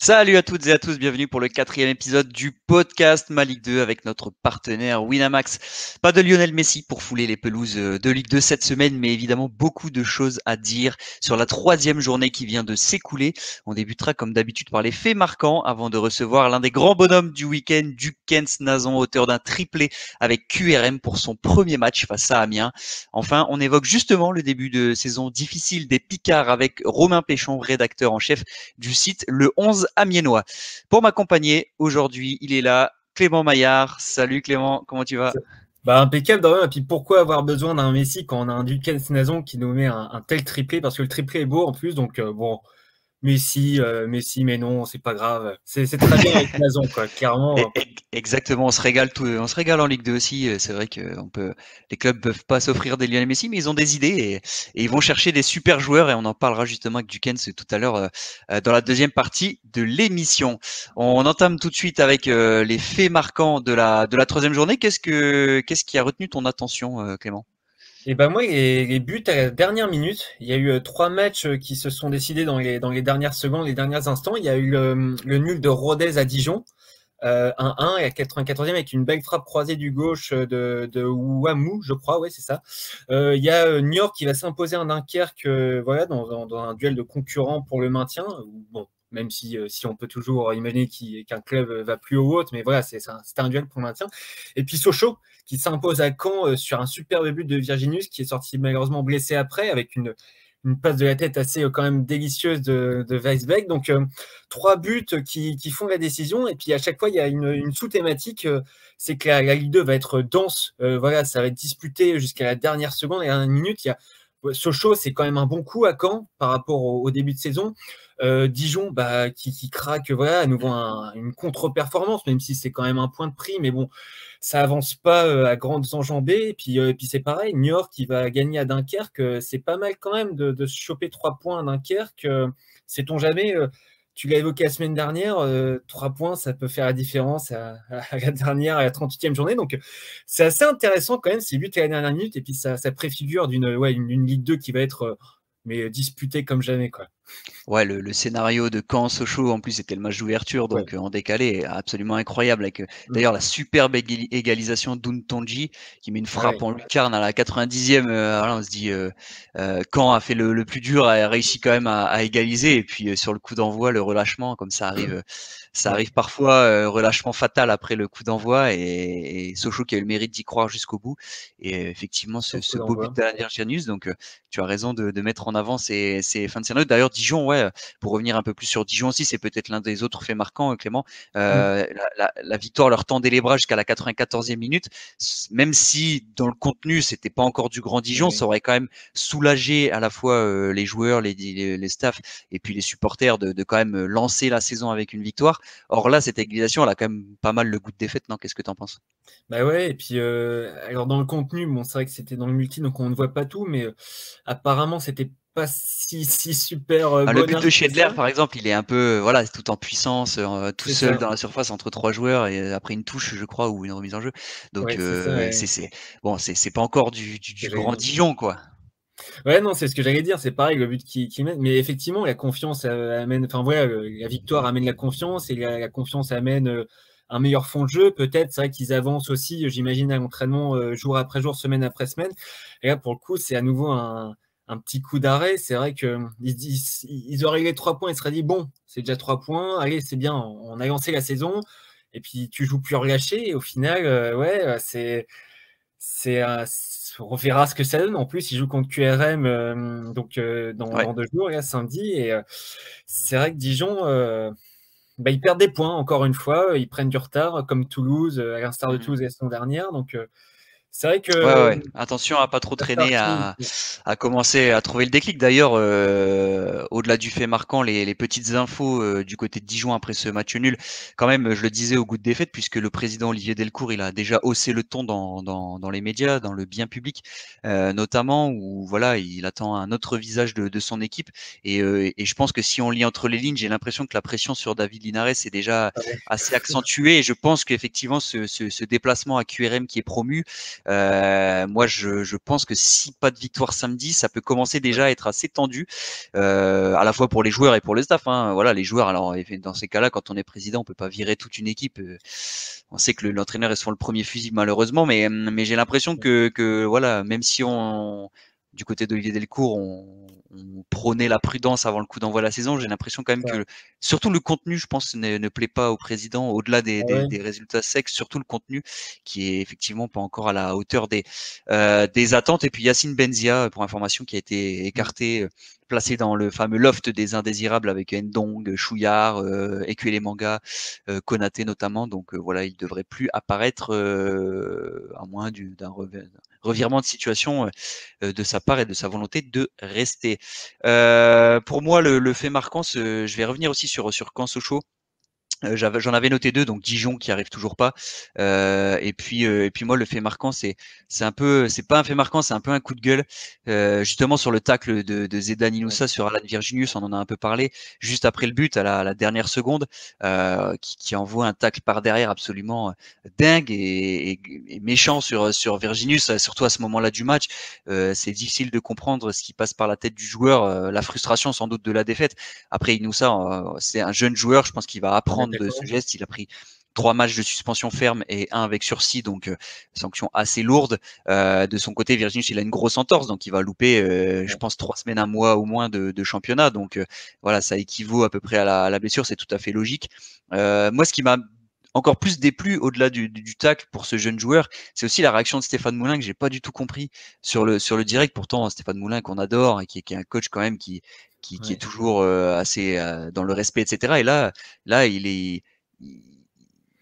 Salut à toutes et à tous, bienvenue pour le 4e épisode du podcast Ma Ligue 2 avec notre partenaire Winamax. Pas de Lionel Messi pour fouler les pelouses de Ligue 2 cette semaine, mais évidemment beaucoup de choses à dire sur la 3e journée qui vient de s'écouler. On débutera comme d'habitude par les faits marquants avant de recevoir l'un des grands bonhommes du week-end, Dukens Nazon, auteur d'un triplé avec QRM pour son premier match face à Amiens. Enfin, on évoque justement le début de saison difficile des Picards avec Romain Péchon, rédacteur en chef du site Le 11 Amiénois. Pour m'accompagner aujourd'hui, il est là, Clément Maillard. Salut Clément, comment tu vas? Impeccable Dorian. Et puis pourquoi avoir besoin d'un Messi quand on a un Dukens Nazon qui nous met un tel triplé, parce que le triplé est beau en plus, donc bon, Messi, mais non, c'est pas grave. C'est très bien avec Nazon, quoi, clairement. Exactement, on se régale en Ligue 2 aussi. C'est vrai que les clubs peuvent pas s'offrir des Lionel Messi, mais ils ont des idées et ils vont chercher des super joueurs et on en parlera justement avec Dukens tout à l'heure dans la deuxième partie de l'émission. On entame tout de suite avec les faits marquants de la 3e journée. Qu'est-ce qui a retenu ton attention, Clément? Et ben moi, les buts à la dernière minute, il y a eu 3 matchs qui se sont décidés dans les dernières secondes, les derniers instants. Il y a eu le nul de Rodez à Dijon. 1-1 et à 94e avec une belle frappe croisée du gauche de Ouamou, je crois, ouais, c'est ça. Il y a New York qui va s'imposer à Dunkerque, voilà, dans un duel de concurrents pour le maintien. Bon, même si on peut toujours imaginer qu'un club va plus haut ou autre, mais voilà, c'était un duel pour le maintien. Et puis Sochaux qui s'impose à Caen sur un superbe but de Virginius qui est sorti malheureusement blessé après avec une passe de la tête assez quand même délicieuse de Weisbeck. Donc 3 buts qui font la décision. Et puis à chaque fois, il y a une sous-thématique, c'est que la Ligue 2 va être dense. Voilà, ça va être disputé jusqu'à la dernière seconde et à une minute. Il y a Sochaux, c'est quand même un bon coup à Caen par rapport au début de saison. Dijon, qui craque, voilà, à nouveau une contre-performance, même si c'est quand même un point de prix, mais bon, ça avance pas à grandes enjambées. Et puis c'est pareil, New York qui va gagner à Dunkerque, c'est pas mal quand même de se choper 3 points à Dunkerque. Sait-on jamais, tu l'as évoqué la semaine dernière, 3 points, ça peut faire la différence à la dernière, à la 38e journée. Donc c'est assez intéressant quand même, ces buts à la dernière minute, et puis ça préfigure d'une Ligue 2 qui va être mais disputée comme jamais, quoi. Ouais, le scénario de Caen-Sochaux, en plus, c'était le match d'ouverture, Ouais. donc en décalé, absolument incroyable. Avec d'ailleurs la superbe égalisation d'Untonji qui met une frappe Ouais. en lucarne à la 90e. Voilà, on se dit, Caen a fait le plus dur, a réussi quand même à égaliser. Et puis sur le coup d'envoi, le relâchement, comme ça Ouais. arrive parfois, relâchement fatal après le coup d'envoi. Et Sochaux qui a eu le mérite d'y croire jusqu'au bout. Et effectivement, Sur le coup ce beau but d'envoi. d'Alain Janus. Donc tu as raison de mettre en avant ces fins de scénario. D'ailleurs, Dijon, ouais, pour revenir un peu plus sur Dijon aussi, c'est peut-être l'un des autres faits marquants, Clément. La victoire leur tendait les bras jusqu'à la 94e minute, même si dans le contenu, c'était pas encore du grand Dijon, Ouais. ça aurait quand même soulagé à la fois les joueurs, les staffs et puis les supporters de quand même lancer la saison avec une victoire. Or là, cette égalisation, elle a quand même pas mal le goût de défaite, non? Qu'est-ce que tu en penses? Bah ouais, et puis alors dans le contenu, bon, c'est vrai que c'était dans le multi, donc on ne voit pas tout, mais apparemment, c'était pas si super Ah, le but bonheur de que Schindler, ça. par exemple, il est un peu, voilà, tout en puissance, tout C'est seul ça. dans la surface entre 3 joueurs et après une touche, je crois, ou une remise en jeu. Donc, Ouais, c'est ça, ouais. bon, c'est pas encore Ce que du j'allais grand dire. Dijon, quoi. Ouais, non, c'est ce que j'allais dire. C'est pareil, le but qui mène. Mais effectivement, la confiance amène. Enfin, voilà, la victoire amène la confiance et la confiance amène un meilleur fond de jeu. Peut-être, c'est vrai qu'ils avancent aussi, j'imagine, à l'entraînement jour après jour, semaine après semaine. Et là, pour le coup, c'est à nouveau un petit coup d'arrêt. C'est vrai que ils auraient eu les 3 points, ils se seraient dit, bon, c'est déjà 3 points. Allez, c'est bien, on a lancé la saison. Et puis, tu joues plus relâché. Et au final, ouais, on verra ce que ça donne. En plus, il joue contre QRM donc Ouais. dans 2 jours, là, samedi. Et c'est vrai que Dijon, ils perdent des points encore une fois. Ils prennent du retard, comme Toulouse, à l'instar de Mhm. Toulouse la saison dernière. Donc c'est vrai Ouais, que ouais. Attention à pas trop ça traîner, partie. à commencer à trouver le déclic. D'ailleurs, au-delà du fait marquant, les petites infos du côté de Dijon après ce match nul, quand même, je le disais au goût de défaite, puisque le président Olivier Delcourt, il a déjà haussé le ton dans les médias, dans le bien public, notamment, où voilà, il attend un autre visage de son équipe. Et je pense que si on lit entre les lignes, j'ai l'impression que la pression sur David Linares est déjà assez accentuée. Et je pense qu'effectivement, ce déplacement à QRM qui est promu, Moi, je pense que si pas de victoire samedi, ça peut commencer déjà à être assez tendu, à la fois pour les joueurs et pour le staff. Hein. Voilà, les joueurs. Alors, dans ces cas-là, quand on est président, on peut pas virer toute une équipe. On sait que l'entraîneur est souvent le premier fusil, malheureusement, mais j'ai l'impression que voilà, même si du côté d'Olivier Delcourt, on prônait la prudence avant le coup d'envoi de la saison. J'ai l'impression quand même que, surtout le contenu, je pense, ne plaît pas au président, au-delà des résultats secs, surtout le contenu qui est effectivement pas encore à la hauteur des attentes. Et puis Yacine Benzia, pour information, qui a été écarté, placé dans le fameux loft des indésirables avec Ndong, Chouillard, Ekuele Manga, Konaté notamment. Donc voilà, il devrait plus apparaître à moins d'un revirement de situation de sa part et de sa volonté de rester. Pour moi, le fait marquant, je vais revenir aussi sur Caen Sochaux. J'en avais noté 2, donc Dijon qui arrive toujours pas. Et puis moi, le fait marquant, c'est pas un fait marquant, c'est un peu un coup de gueule. Justement sur le tacle de Zedan Inoussa sur Alan Virginius, on en a un peu parlé juste après le but à la dernière seconde, qui envoie un tacle par derrière absolument dingue et méchant sur Virginius, surtout à ce moment-là du match. C'est difficile de comprendre ce qui passe par la tête du joueur, la frustration sans doute de la défaite. Après Inoussa, c'est un jeune joueur, je pense qu'il va apprendre de ce geste. Il a pris 3 matchs de suspension ferme et 1 avec sursis, donc sanction assez lourde. De son côté, Virginius, il a une grosse entorse, donc il va louper, je pense, 3 semaines, 1 mois au moins de championnat. Donc voilà, ça équivaut à peu près à la blessure, c'est tout à fait logique. Moi, ce qui m'a encore plus déplu au-delà du tacle pour ce jeune joueur, c'est aussi la réaction de Stéphane Moulin que j'ai pas du tout compris sur le direct. Pourtant, Stéphane Moulin qu'on adore et qui est un coach quand même qui est toujours assez dans le respect, etc. Et là,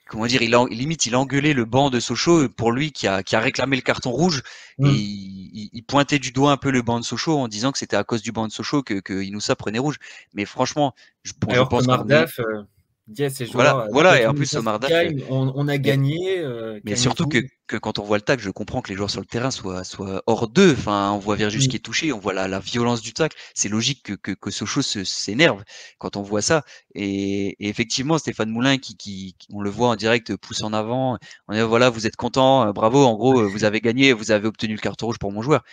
comment dire, limite, il a engueulé le banc de Sochaux pour lui qui a réclamé le carton rouge et il pointait du doigt un peu le banc de Sochaux en disant que c'était à cause du banc de Sochaux que Inoussa prenait rouge. Mais franchement, je pense que Mardaf dit à ses joueurs, voilà, et en plus Omar Daf, on a gagné. Mais surtout que quand on voit le tacle, je comprends que les joueurs sur le terrain soient hors d'eux. Enfin, on voit Virginius qui est touché, on voit la violence du tacle. C'est logique que Sochaux s'énerve quand on voit ça. Et effectivement, Stéphane Moulin, qui on le voit en direct, pousse en avant. On dit voilà, vous êtes content, bravo. En gros, vous avez gagné, vous avez obtenu le carton rouge pour mon joueur.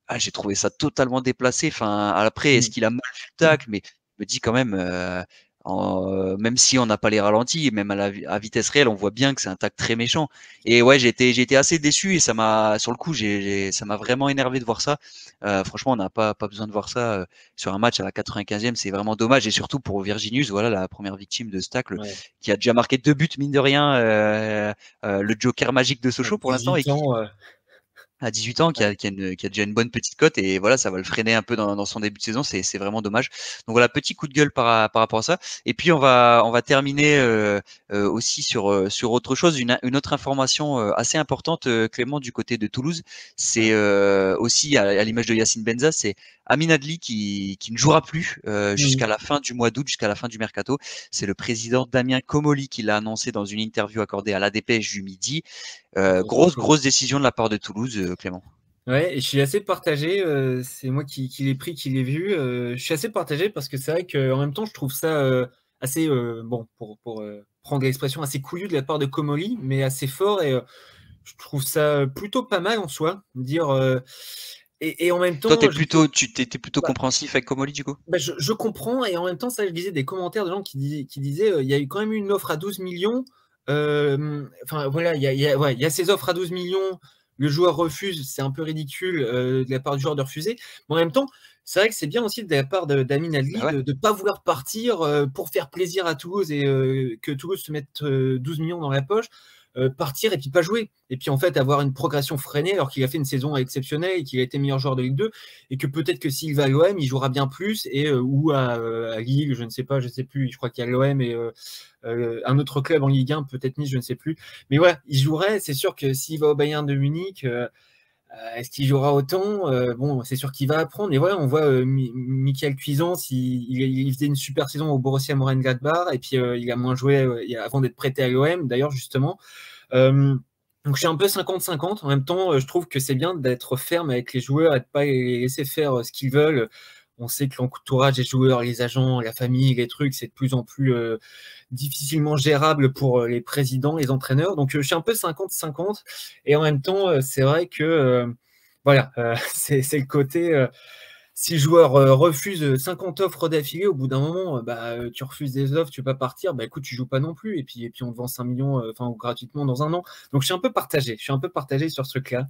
Ah, j'ai trouvé ça totalement déplacé. Enfin, après, est-ce qu'il a mal vu le tacle? Mais je me dis quand même. Même si on n'a pas les ralentis, même à vitesse réelle, on voit bien que c'est un tacle très méchant. Et ouais, j'ai été assez déçu et sur le coup, ça m'a vraiment énervé de voir ça. Franchement, on n'a pas besoin de voir ça sur un match à la 95e, c'est vraiment dommage. Et surtout pour Virginius, voilà, la première victime de ce tacle, qui a déjà marqué 2 buts, mine de rien, le joker magique de Sochaux pour l'instant, et qui, à 18 ans, qui a déjà une bonne petite cote, et voilà, ça va le freiner un peu dans son début de saison, c'est vraiment dommage. Donc voilà, petit coup de gueule par rapport à ça. Et puis on va terminer aussi sur autre chose, une autre information assez importante, Clément, du côté de Toulouse. C'est aussi à l'image de Yacine Benza, c'est Amin Adli qui ne jouera plus jusqu'à la fin du mois d'août, jusqu'à la fin du mercato. C'est le président Damien Comolli qui l'a annoncé dans une interview accordée à la Dépêche du Midi. Grosse décision de la part de Toulouse, Clément. Ouais, et je suis assez partagé. C'est moi qui l'ai pris, qui l'ai vu. Je suis assez partagé parce que c'est vrai qu'en même temps, je trouve ça assez, bon, pour prendre l'expression, assez couillu de la part de Comolli, mais assez fort. Et je trouve ça plutôt pas mal en soi. Dire, et en même temps. Toi, t'étais plutôt compréhensif avec Comolli, du coup? Je comprends. Et en même temps, ça, je lisais des commentaires de gens qui disaient il y a eu quand même une offre à 12 millions. Enfin, voilà, il y a ces offres à 12 millions. Le joueur refuse, c'est un peu ridicule de la part du joueur de refuser. Mais en même temps, c'est vrai que c'est bien aussi de la part d'Amin Adli de ne pas vouloir partir pour faire plaisir à Toulouse et que Toulouse se mette 12 millions dans la poche, partir et puis pas jouer. Et puis en fait, avoir une progression freinée alors qu'il a fait une saison exceptionnelle et qu'il a été meilleur joueur de Ligue 2 et que peut-être que s'il va à l'OM, il jouera bien plus et ou à Lille, je ne sais pas, je ne sais plus. Je crois qu'il y a l'OM et un autre club en Ligue 1, peut-être Nice, je ne sais plus. Mais ouais, il jouerait. C'est sûr que s'il va au Bayern de Munich, est-ce qu'il jouera autant? Bon, c'est sûr qu'il va apprendre. Et voilà, on voit Michael Cuisance, il faisait une super saison au Borussia Mönchengladbach et puis il a moins joué avant d'être prêté à l'OM, d'ailleurs, justement. Donc je suis un peu 50-50. En même temps, je trouve que c'est bien d'être ferme avec les joueurs et de ne pas les laisser faire ce qu'ils veulent. On sait que l'entourage des joueurs, les agents, la famille, les trucs, c'est de plus en plus difficilement gérable pour les présidents, les entraîneurs. Donc, je suis un peu 50-50. Et en même temps, c'est vrai que voilà, c'est le côté. Si le joueur refuse 50 offres d'affilée, au bout d'un moment, tu refuses des offres, tu peux pas partir, écoute, tu joues pas non plus. Et puis on te vend 5 millions gratuitement dans un an. Donc je suis un peu partagé. Je suis un peu partagé sur ce truc-là.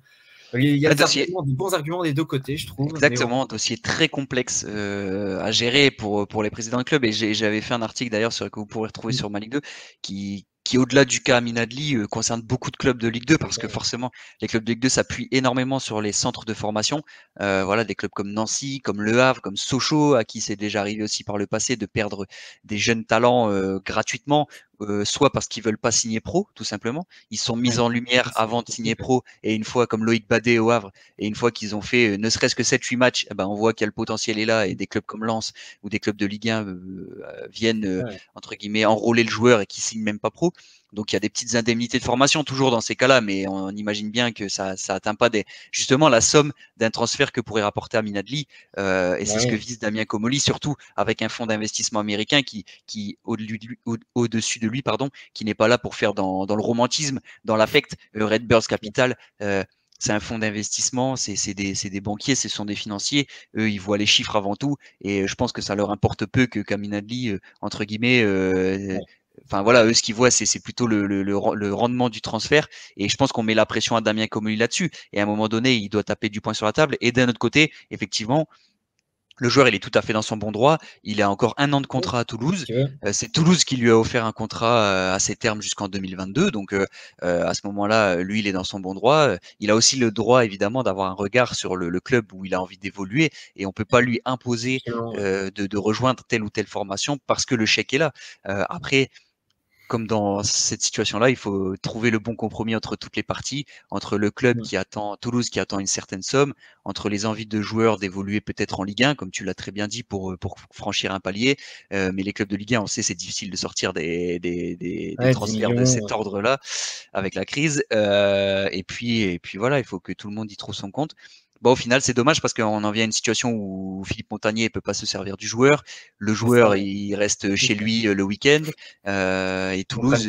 Il y a des bons arguments des deux côtés, je trouve. Exactement, dossier très complexe à gérer pour les présidents de club. Et j'avais fait un article d'ailleurs que vous pourrez retrouver sur ma Ligue 2 qui au-delà du cas Amin Adli, concerne beaucoup de clubs de Ligue 2 parce que forcément, les clubs de Ligue 2 s'appuient énormément sur les centres de formation. Voilà, des clubs comme Nancy, comme Le Havre, comme Sochaux, à qui c'est déjà arrivé aussi par le passé de perdre des jeunes talents gratuitement, soit parce qu'ils veulent pas signer pro, tout simplement. Ils sont mis en lumière avant de signer pro, et une fois, comme Loïc Badet au Havre, et une fois qu'ils ont fait ne serait-ce que 7-8 matchs, on voit qu'il y a le potentiel est là, et des clubs comme Lens ou des clubs de Ligue 1 viennent entre guillemets enrôler le joueur et qui signent même pas pro. Donc il y a des petites indemnités de formation toujours dans ces cas-là, mais on imagine bien que ça atteint pas justement la somme d'un transfert que pourrait rapporter Amin Adli, et c'est ce que vise Damien Comolli, surtout avec un fonds d'investissement américain qui au-dessus de lui, qui n'est pas là pour faire dans le romantisme, dans l'affect. Redbirds Capital, c'est un fonds d'investissement, c'est des banquiers, ce sont des financiers. Eux, ils voient les chiffres avant tout, et je pense que ça leur importe peu que Amin Adli, entre guillemets, enfin voilà, eux, ce qu'ils voient, c'est plutôt le rendement du transfert. Et je pense qu'on met la pression à Damien Comolli là-dessus. Et à un moment donné, il doit taper du poing sur la table. Et d'un autre côté, effectivement, le joueur, il est tout à fait dans son bon droit. Il a encore 1 an de contrat à Toulouse. C'est Toulouse qui lui a offert un contrat à ses termes jusqu'en 2022. Donc, à ce moment-là, lui, il est dans son bon droit. Il a aussi le droit, évidemment, d'avoir un regard sur le club où il a envie d'évoluer. Et on peut pas lui imposer de rejoindre telle ou telle formation parce que le chèque est là. Après, comme dans cette situation-là, il faut trouver le bon compromis entre toutes les parties, entre le club qui attend, Toulouse qui attend une certaine somme, entre les envies de joueurs d'évoluer peut-être en Ligue 1, comme tu l'as très bien dit, pour franchir un palier. Mais les clubs de Ligue 1, on sait, c'est difficile de sortir des transferts de cet ordre-là avec la crise. Et puis voilà, il faut que tout le monde y trouve son compte. Au final, c'est dommage parce qu'on en vient à une situation où Philippe Montagnier ne peut pas se servir du joueur. Le joueur, il reste chez lui le week-end. Et Toulouse,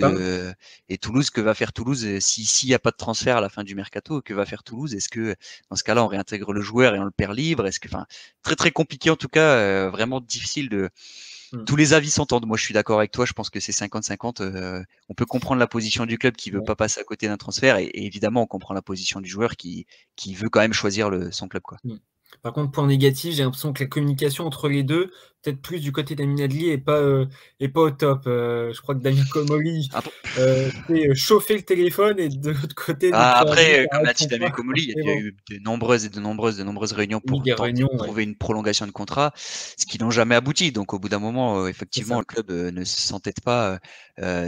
que va faire Toulouse s'il n'y a pas de transfert à la fin du mercato? Que va faire Toulouse? Est-ce que dans ce cas-là, on réintègre le joueur et on le perd libre? Très très compliqué en tout cas, vraiment difficile de. Tous les avis s'entendent. Moi, je suis d'accord avec toi. Je pense que c'est 50-50. On peut comprendre la position du club qui veut pas passer à côté d'un transfert, et évidemment, on comprend la position du joueur qui veut quand même choisir son club, quoi. Par contre, point négatif, j'ai l'impression que la communication entre les deux, peut-être plus du côté d'Amin Adli, est pas au top. Je crois que Damien Comolli fait chauffer le téléphone, et de l'autre côté, après, comme l'a dit Damien Comolli, il y a eu de nombreuses réunions pour trouver une prolongation de contrat, ce qui n'ont jamais abouti. Donc, au bout d'un moment, effectivement, le club ne s'entête pas.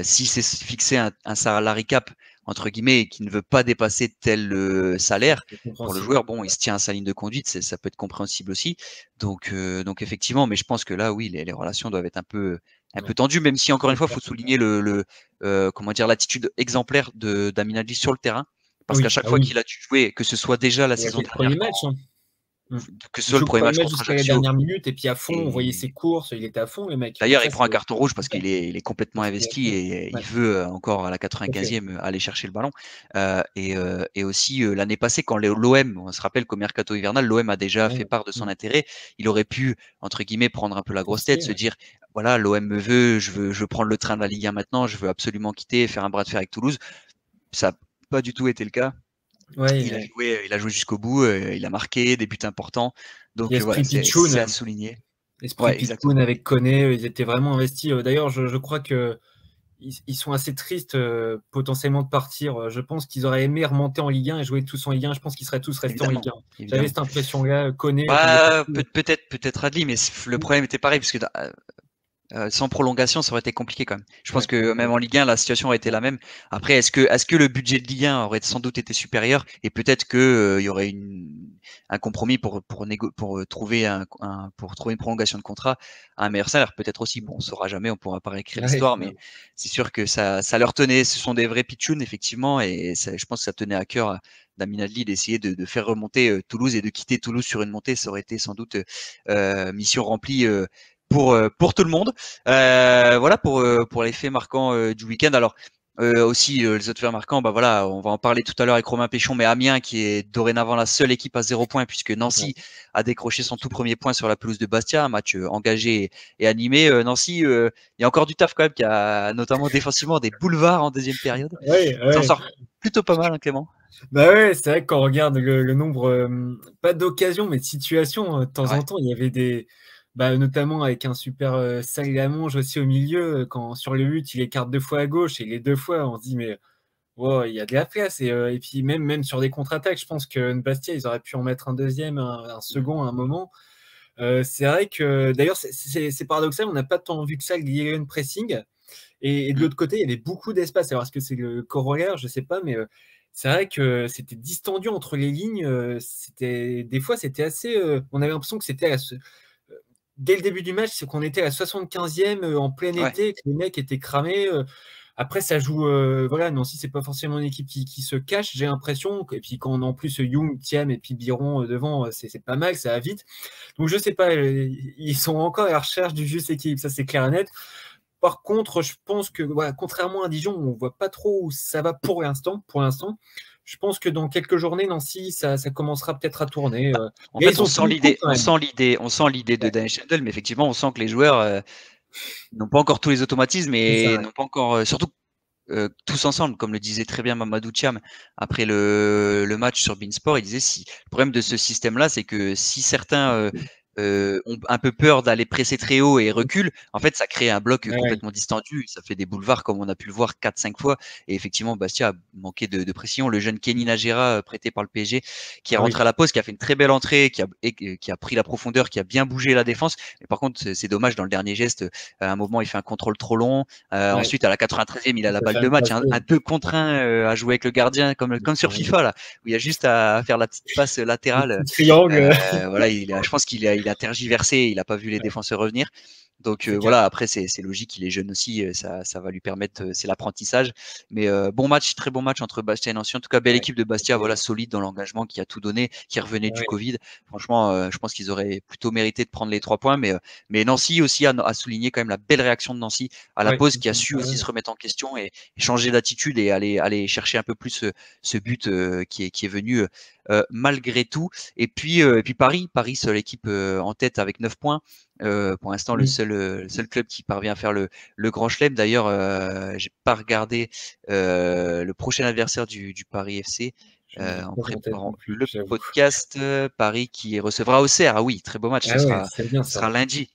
Si c'est fixé un salary cap, entre guillemets, qui ne veut pas dépasser tel salaire pour le joueur, il se tient à sa ligne de conduite, ça peut être compréhensible aussi. Donc effectivement, mais je pense que là, oui, les relations doivent être un peu tendues, même si, encore une fois, il faut souligner l'attitude exemplaire d'Amin Adli sur le terrain, parce qu'à chaque fois qu'il a dû jouer, que ce soit déjà la saison dernière, que ce soit le premier match contre Ajaccio, jusqu'à la dernière minute, et puis à fond, on voyait ses courses, il était à fond, le mec. D'ailleurs, il prend un carton rouge parce qu'il est complètement investi, et il veut encore à la 95e aller chercher le ballon. Et aussi l'année passée, quand l'OM, on se rappelle qu'au mercato hivernal, l'OM a déjà fait part de son intérêt. Il aurait pu, entre guillemets, prendre un peu la grosse tête, se dire voilà, l'OM me veut, je veux prendre le train de la Ligue 1 maintenant, je veux absolument quitter, faire un bras de fer avec Toulouse. Ça n'a pas du tout été le cas. Il a joué jusqu'au bout, il a marqué des buts importants. Donc voilà, c'est à souligner. L'esprit Pitchoun avec Koné, ils étaient vraiment investis. D'ailleurs, je crois que ils sont assez tristes potentiellement de partir. Je pense qu'ils auraient aimé remonter en Ligue 1 et jouer tous en Ligue 1. Je pense qu'ils seraient tous restés en Ligue 1. J'avais cette impression-là. Koné. Peut-être Adli, mais le problème était pareil, parce que sans prolongation, ça aurait été compliqué quand même. Je pense que même en Ligue 1, la situation aurait été la même. Après, est-ce que le budget de Ligue 1 aurait sans doute été supérieur, et peut-être que il y aurait un compromis pour trouver une prolongation de contrat à un meilleur salaire, peut-être aussi. Bon, on saura jamais, on pourra pas réécrire l'histoire, mais c'est sûr que ça leur tenait. Ce sont des vrais pitchouns, effectivement, et je pense que ça tenait à cœur d'Amin Adli d'essayer de faire remonter Toulouse et de quitter Toulouse sur une montée. Ça aurait été sans doute mission remplie pour tout le monde. Voilà pour les faits marquants du week-end. Alors aussi les autres faits marquants, bah voilà, on va en parler tout à l'heure avec Romain Péchon, mais Amiens qui est dorénavant la seule équipe à 0 points puisque Nancy a décroché son tout premier point sur la pelouse de Bastia, un match engagé et animé. Nancy, il y a encore du taf quand même, qui a notamment défensivement des boulevards en deuxième période. S'en sort plutôt pas mal, hein, Clément. Bah ouais, c'est vrai que quand on regarde le nombre, pas d'occasions, mais de situations, de temps en temps, il y avait des. Bah, notamment avec un super Salamonge aussi au milieu, quand sur le but, il écarte 2 fois à gauche et les 2 fois, on se dit, mais wow, il y a de la place. Et puis même sur des contre-attaques, je pense que Bastia, ils auraient pu en mettre un deuxième, un second à un moment. C'est vrai que d'ailleurs, c'est paradoxal, on n'a pas tant vu que ça, le pressing. Et de l'autre côté, il y avait beaucoup d'espace. Alors, est-ce que c'est le corollaire? Je ne sais pas, mais c'est vrai que c'était distendu entre les lignes. Des fois, c'était assez. On avait l'impression que c'était dès le début du match, c'est qu'on était à la 75e en plein été, que les mecs étaient cramés. Après, ça joue. Voilà, Nancy, c'est pas forcément une équipe qui se cache, j'ai l'impression. Et puis, quand on a en plus Young, Thiam et puis Biron devant, c'est pas mal, ça va vite. Donc, je sais pas, ils sont encore à la recherche du juste équilibre, ça c'est clair et net. Par contre, je pense que, voilà, contrairement à Dijon, on ne voit pas trop où ça va pour l'instant. Je pense que dans quelques journées, Nancy, ça commencera peut-être à tourner. En fait, on sent l'idée de Daniel Schendel, mais effectivement, on sent que les joueurs n'ont pas encore tous les automatismes et n'ont pas encore, surtout tous ensemble, comme le disait très bien Mamadou Thiam après le match sur Beansport, il disait le problème de ce système-là, c'est que si certains ont un peu peur d'aller presser très haut et reculent, en fait, ça crée un bloc complètement distendu. Ça fait des boulevards comme on a pu le voir 4-5 fois. Et effectivement, Bastia a manqué de pression. Le jeune Kenny Najera, prêté par le PSG, qui est rentré à la pause, qui a fait une très belle entrée, qui a pris la profondeur, qui a bien bougé la défense. Mais par contre, c'est dommage dans le dernier geste. À un moment, il fait un contrôle trop long. Ensuite, à la 93e, il a la balle de match, un 2 contre 1 à jouer avec le gardien, comme sur FIFA, là, où il y a juste à faire la petite passe latérale. Triangle. Voilà, je pense qu'il a tergiversé, il n'a pas vu les défenseurs revenir. Donc voilà, après c'est logique, il est jeune aussi, ça va lui permettre, c'est l'apprentissage. Mais bon match, très bon match entre Bastia et Nancy. En tout cas, belle équipe de Bastia, voilà, solide dans l'engagement, qui a tout donné, qui revenait du Covid. Franchement, je pense qu'ils auraient plutôt mérité de prendre les 3 points. Mais Nancy aussi a souligné quand même la belle réaction de Nancy à la pause, qui a su aussi se remettre en question et changer d'attitude et aller chercher un peu plus ce but qui est venu malgré tout. Et puis Paris, seule équipe en tête avec 9 points. Pour l'instant, le seul club qui parvient à faire le Grand Chelem. D'ailleurs, j'ai pas regardé le prochain adversaire du Paris FC en préparant le podcast. Paris qui recevra Auxerre. Ah oui, très beau match. Ce sera lundi.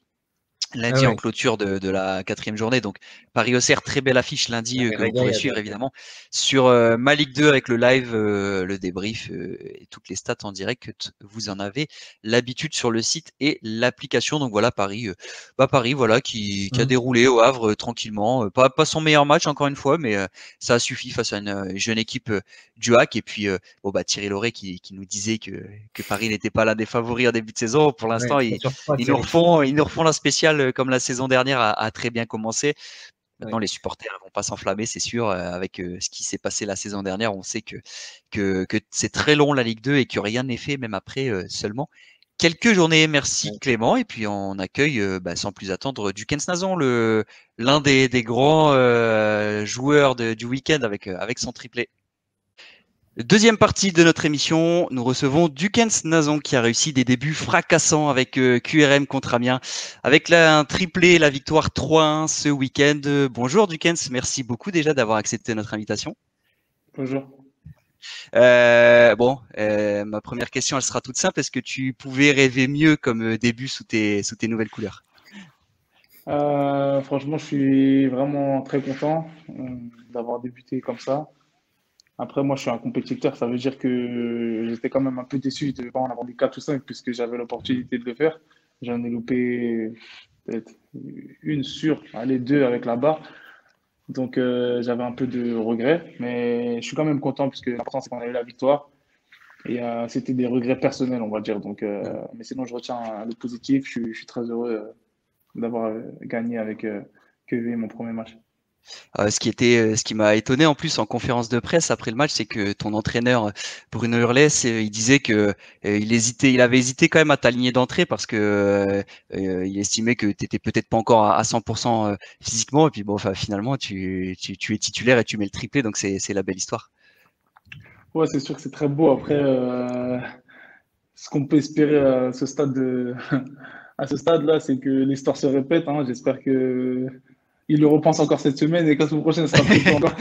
Lundi en clôture de la 4e journée. Donc Paris-Auxerre, très belle affiche lundi que vous pourrez suivre évidemment sur Malik 2 avec le live, le débrief et toutes les stats en direct que vous en avez l'habitude sur le site et l'application. Donc voilà, Paris voilà qui a déroulé au Havre tranquillement. Pas son meilleur match encore une fois, mais ça a suffi face à une jeune équipe du HAC. Et puis Thierry Lauré qui nous disait que Paris n'était pas l'un des favoris en début de saison. Pour l'instant, ils nous refont la spéciale comme la saison dernière a très bien commencé. Maintenant, les supporters ne vont pas s'enflammer, c'est sûr. Avec ce qui s'est passé la saison dernière, on sait que c'est très long la Ligue 2 et que rien n'est fait, même après seulement quelques journées. Merci Clément. Et puis on accueille sans plus attendre Dukens Nazon, l'un des grands joueurs du week-end avec son triplé. Deuxième partie de notre émission, nous recevons Dukens Nazon qui a réussi des débuts fracassants avec QRM contre Amiens, avec un triplé, la victoire 3-1 ce week-end. Bonjour Dukens, merci beaucoup déjà d'avoir accepté notre invitation. Bonjour. Ma première question, elle sera toute simple. Est-ce que tu pouvais rêver mieux comme début sous tes nouvelles couleurs? Franchement, je suis vraiment très content d'avoir débuté comme ça. Après, moi, je suis un compétiteur, ça veut dire que j'étais quand même un peu déçu de ne pas en avoir des 4 ou 5 puisque j'avais l'opportunité de le faire. J'en ai loupé peut-être une sur, allez, 2 avec la barre. Donc, j'avais un peu de regret, mais je suis quand même content puisque l'important, c'est qu'on a eu la victoire. Et c'était des regrets personnels, on va dire. Donc, mais sinon, je retiens le positif. Je suis très heureux d'avoir gagné avec QV mon premier match. Ce qui m'a étonné en plus en conférence de presse après le match, c'est que ton entraîneur Bruno Hurlet, il disait que il avait hésité quand même à t'aligner d'entrée parce que il estimait que t'étais peut-être pas encore à 100% physiquement. Et puis bon, enfin, finalement, tu es titulaire et tu mets le triplé, donc c'est la belle histoire. Ouais, c'est sûr que c'est très beau. Après, ce qu'on peut espérer à ce à ce stade-là, c'est que l'histoire se répète, hein. J'espère que il le repense encore cette semaine et que la semaine prochaine, ça sera plus encore.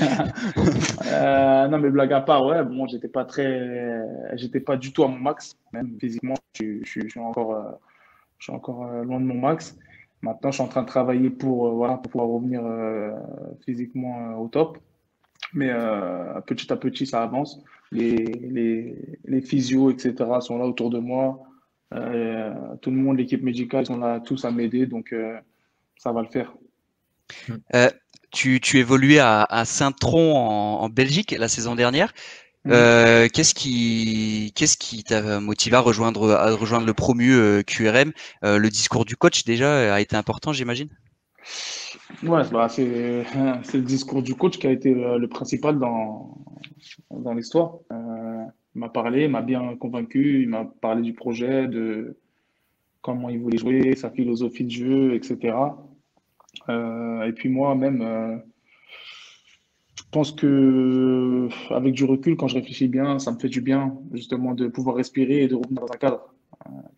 Non, mais blague à part, ouais, bon, j'étais pas du tout à mon max, même physiquement, je suis encore, loin de mon max. Maintenant, je suis en train de travailler voilà, pour pouvoir revenir physiquement au top. Mais petit à petit, ça avance. Les physios, etc., sont là autour de moi. Tout le monde, l'équipe médicale, ils sont là tous à m'aider. Donc, ça va le faire. Euh, tu évoluais à Saint-Tron en Belgique la saison dernière. Qu'est-ce qui t'a motivé à rejoindre le promu QRM? Le discours du coach déjà a été important, j'imagine. Ouais, bah, c'est le discours du coach qui a été le principal dans l'histoire. Il m'a parlé, il m'a bien convaincu, il m'a parlé du projet, de comment il voulait jouer, sa philosophie de jeu, etc. Et puis moi-même, je pense que avec du recul, quand je réfléchis bien, ça me fait du bien justement de pouvoir respirer et de revenir dans un cadre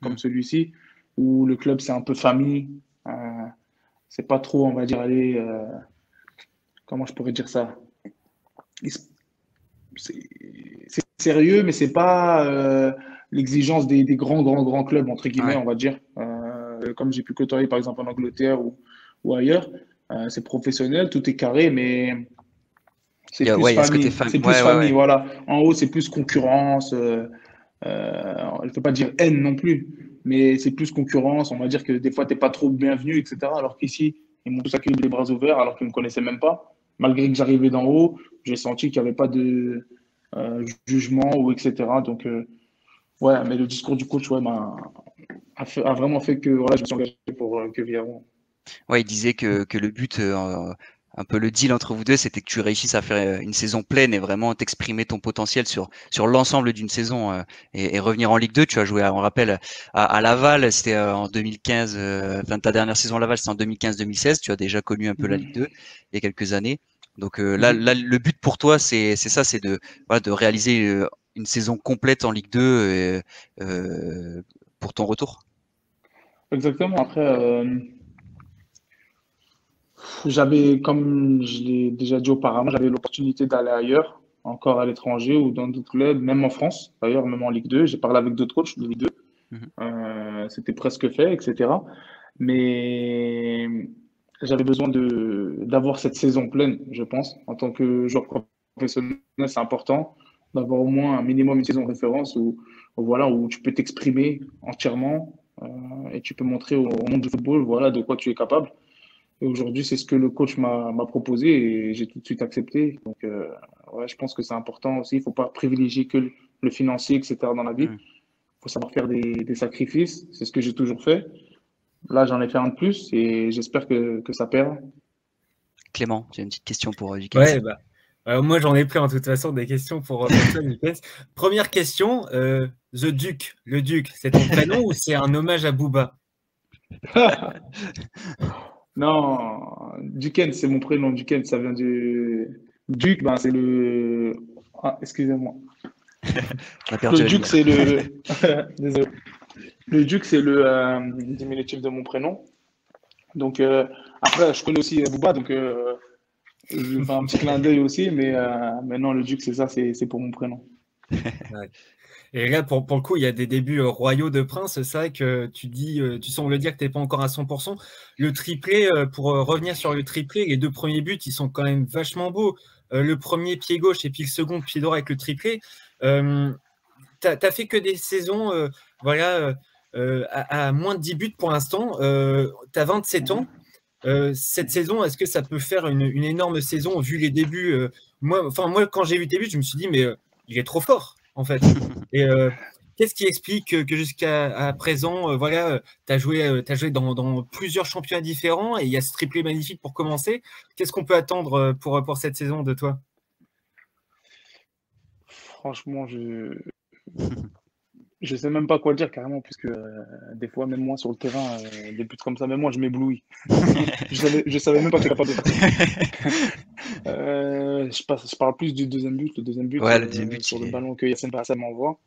comme celui-ci où le club c'est un peu famille. Euh, c'est pas trop, on va dire, allez, comment je pourrais dire ça? C'est c'est sérieux, mais c'est pas l'exigence des grands clubs, entre guillemets, Ouais. on va dire. Comme j'ai pu côtoyer, par exemple, en Angleterre ou ailleurs. C'est professionnel, tout est carré, mais Il y a ce côté fan. C'est plus Ouais, ouais, famille, ouais. voilà. En haut, c'est plus concurrence. Je ne peux pas dire haine non plus, mais c'est plus concurrence. On va dire que des fois, tu n'es pas trop bienvenu, etc. Alors qu'ici, ils m'ont tous accueilli les bras ouverts alors qu'ils ne me connaissaient même pas. Malgré que j'arrivais d'en haut, j'ai senti qu'il n'y avait pas de jugement ou etc. Donc, ouais, mais le discours du coach ouais, a vraiment fait que voilà, je me suis engagé pour que Villaron. Ouais, il disait que le but, un peu le deal entre vous deux, c'était que tu réussisses à faire une saison pleine et vraiment t'exprimer ton potentiel sur l'ensemble d'une saison et revenir en Ligue 2. Tu as joué, on rappelle, à Laval, c'était en 2015, enfin, ta dernière saison à Laval, c'était en 2015-2016. Tu as déjà connu un peu la Ligue 2 il y a quelques années. Donc là, le but pour toi, c'est ça, c'est voilà, de réaliser une saison complète en Ligue 2 pour ton retour. Exactement. Après, j'avais, comme je l'ai déjà dit auparavant, j'avais l'opportunité d'aller ailleurs, encore à l'étranger ou dans d'autres clubs, même en France, d'ailleurs, même en Ligue 2. J'ai parlé avec d'autres coachs de Ligue 2. Mhm. C'était presque fait, etc. Mais j'avais besoin d'avoir cette saison pleine, je pense. En tant que joueur professionnel, c'est important d'avoir au moins un minimum une saison de référence voilà, où tu peux t'exprimer entièrement et tu peux montrer au monde du football voilà, de quoi tu es capable. Et aujourd'hui, c'est ce que le coach m'a proposé et j'ai tout de suite accepté. Donc, ouais, je pense que c'est important aussi. Il ne faut pas privilégier que le financier, etc. dans la vie. Mhm. Il faut savoir faire des sacrifices. C'est ce que j'ai toujours fait. Là, j'en ai fait un de plus et j'espère que ça perd. Clément, j'ai une petite question pour Jukens. Ouais, bah, moi j'en ai plein de toute façon des questions pour toi, Jukens. Première question, The Duke, le Duc, c'est ton prénom ou c'est un hommage à Booba? Non, Duken, c'est mon prénom. Duken, ça vient du. Duc, ben, c'est le. Ah, excusez-moi. On a Le perdu la Duc, lumière. c'est le. Désolé. Le Duc, c'est le diminutif de mon prénom. Donc, après, je connais aussi Booba, donc je fais un petit clin d'œil aussi, mais non, le Duc, c'est ça, c'est pour mon prénom. Ouais. Et là, pour le coup, il y a des débuts royaux de Prince. C'est vrai que tu sembles dire que tu n'es pas encore à 100%. Le triplé, pour revenir sur le triplé, les deux premiers buts, ils sont quand même vachement beaux. Le premier pied gauche et puis le second pied droit avec le triplé. T'as fait que des saisons voilà, à moins de 10 buts pour l'instant. Tu as 27 ans. Cette saison, est-ce que ça peut faire une énorme saison vu les débuts moi, quand j'ai vu tes buts, je me suis dit, mais il est trop fort, en fait. Et Qu'est-ce qui explique que jusqu'à présent, voilà, tu as joué dans plusieurs championnats différents et il y a ce triplé magnifique pour commencer. Qu'est-ce qu'on peut attendre pour cette saison de toi? Franchement, je sais même pas quoi dire carrément, puisque des fois, même moi sur le terrain, des buts comme ça, même moi, je m'éblouis. Je savais même pas que j'étais capable de faire ça. Je parle plus du deuxième but. Le deuxième but Ouais, le deuxième but, sur il le est. ballon que Yassine Barassa m'envoie.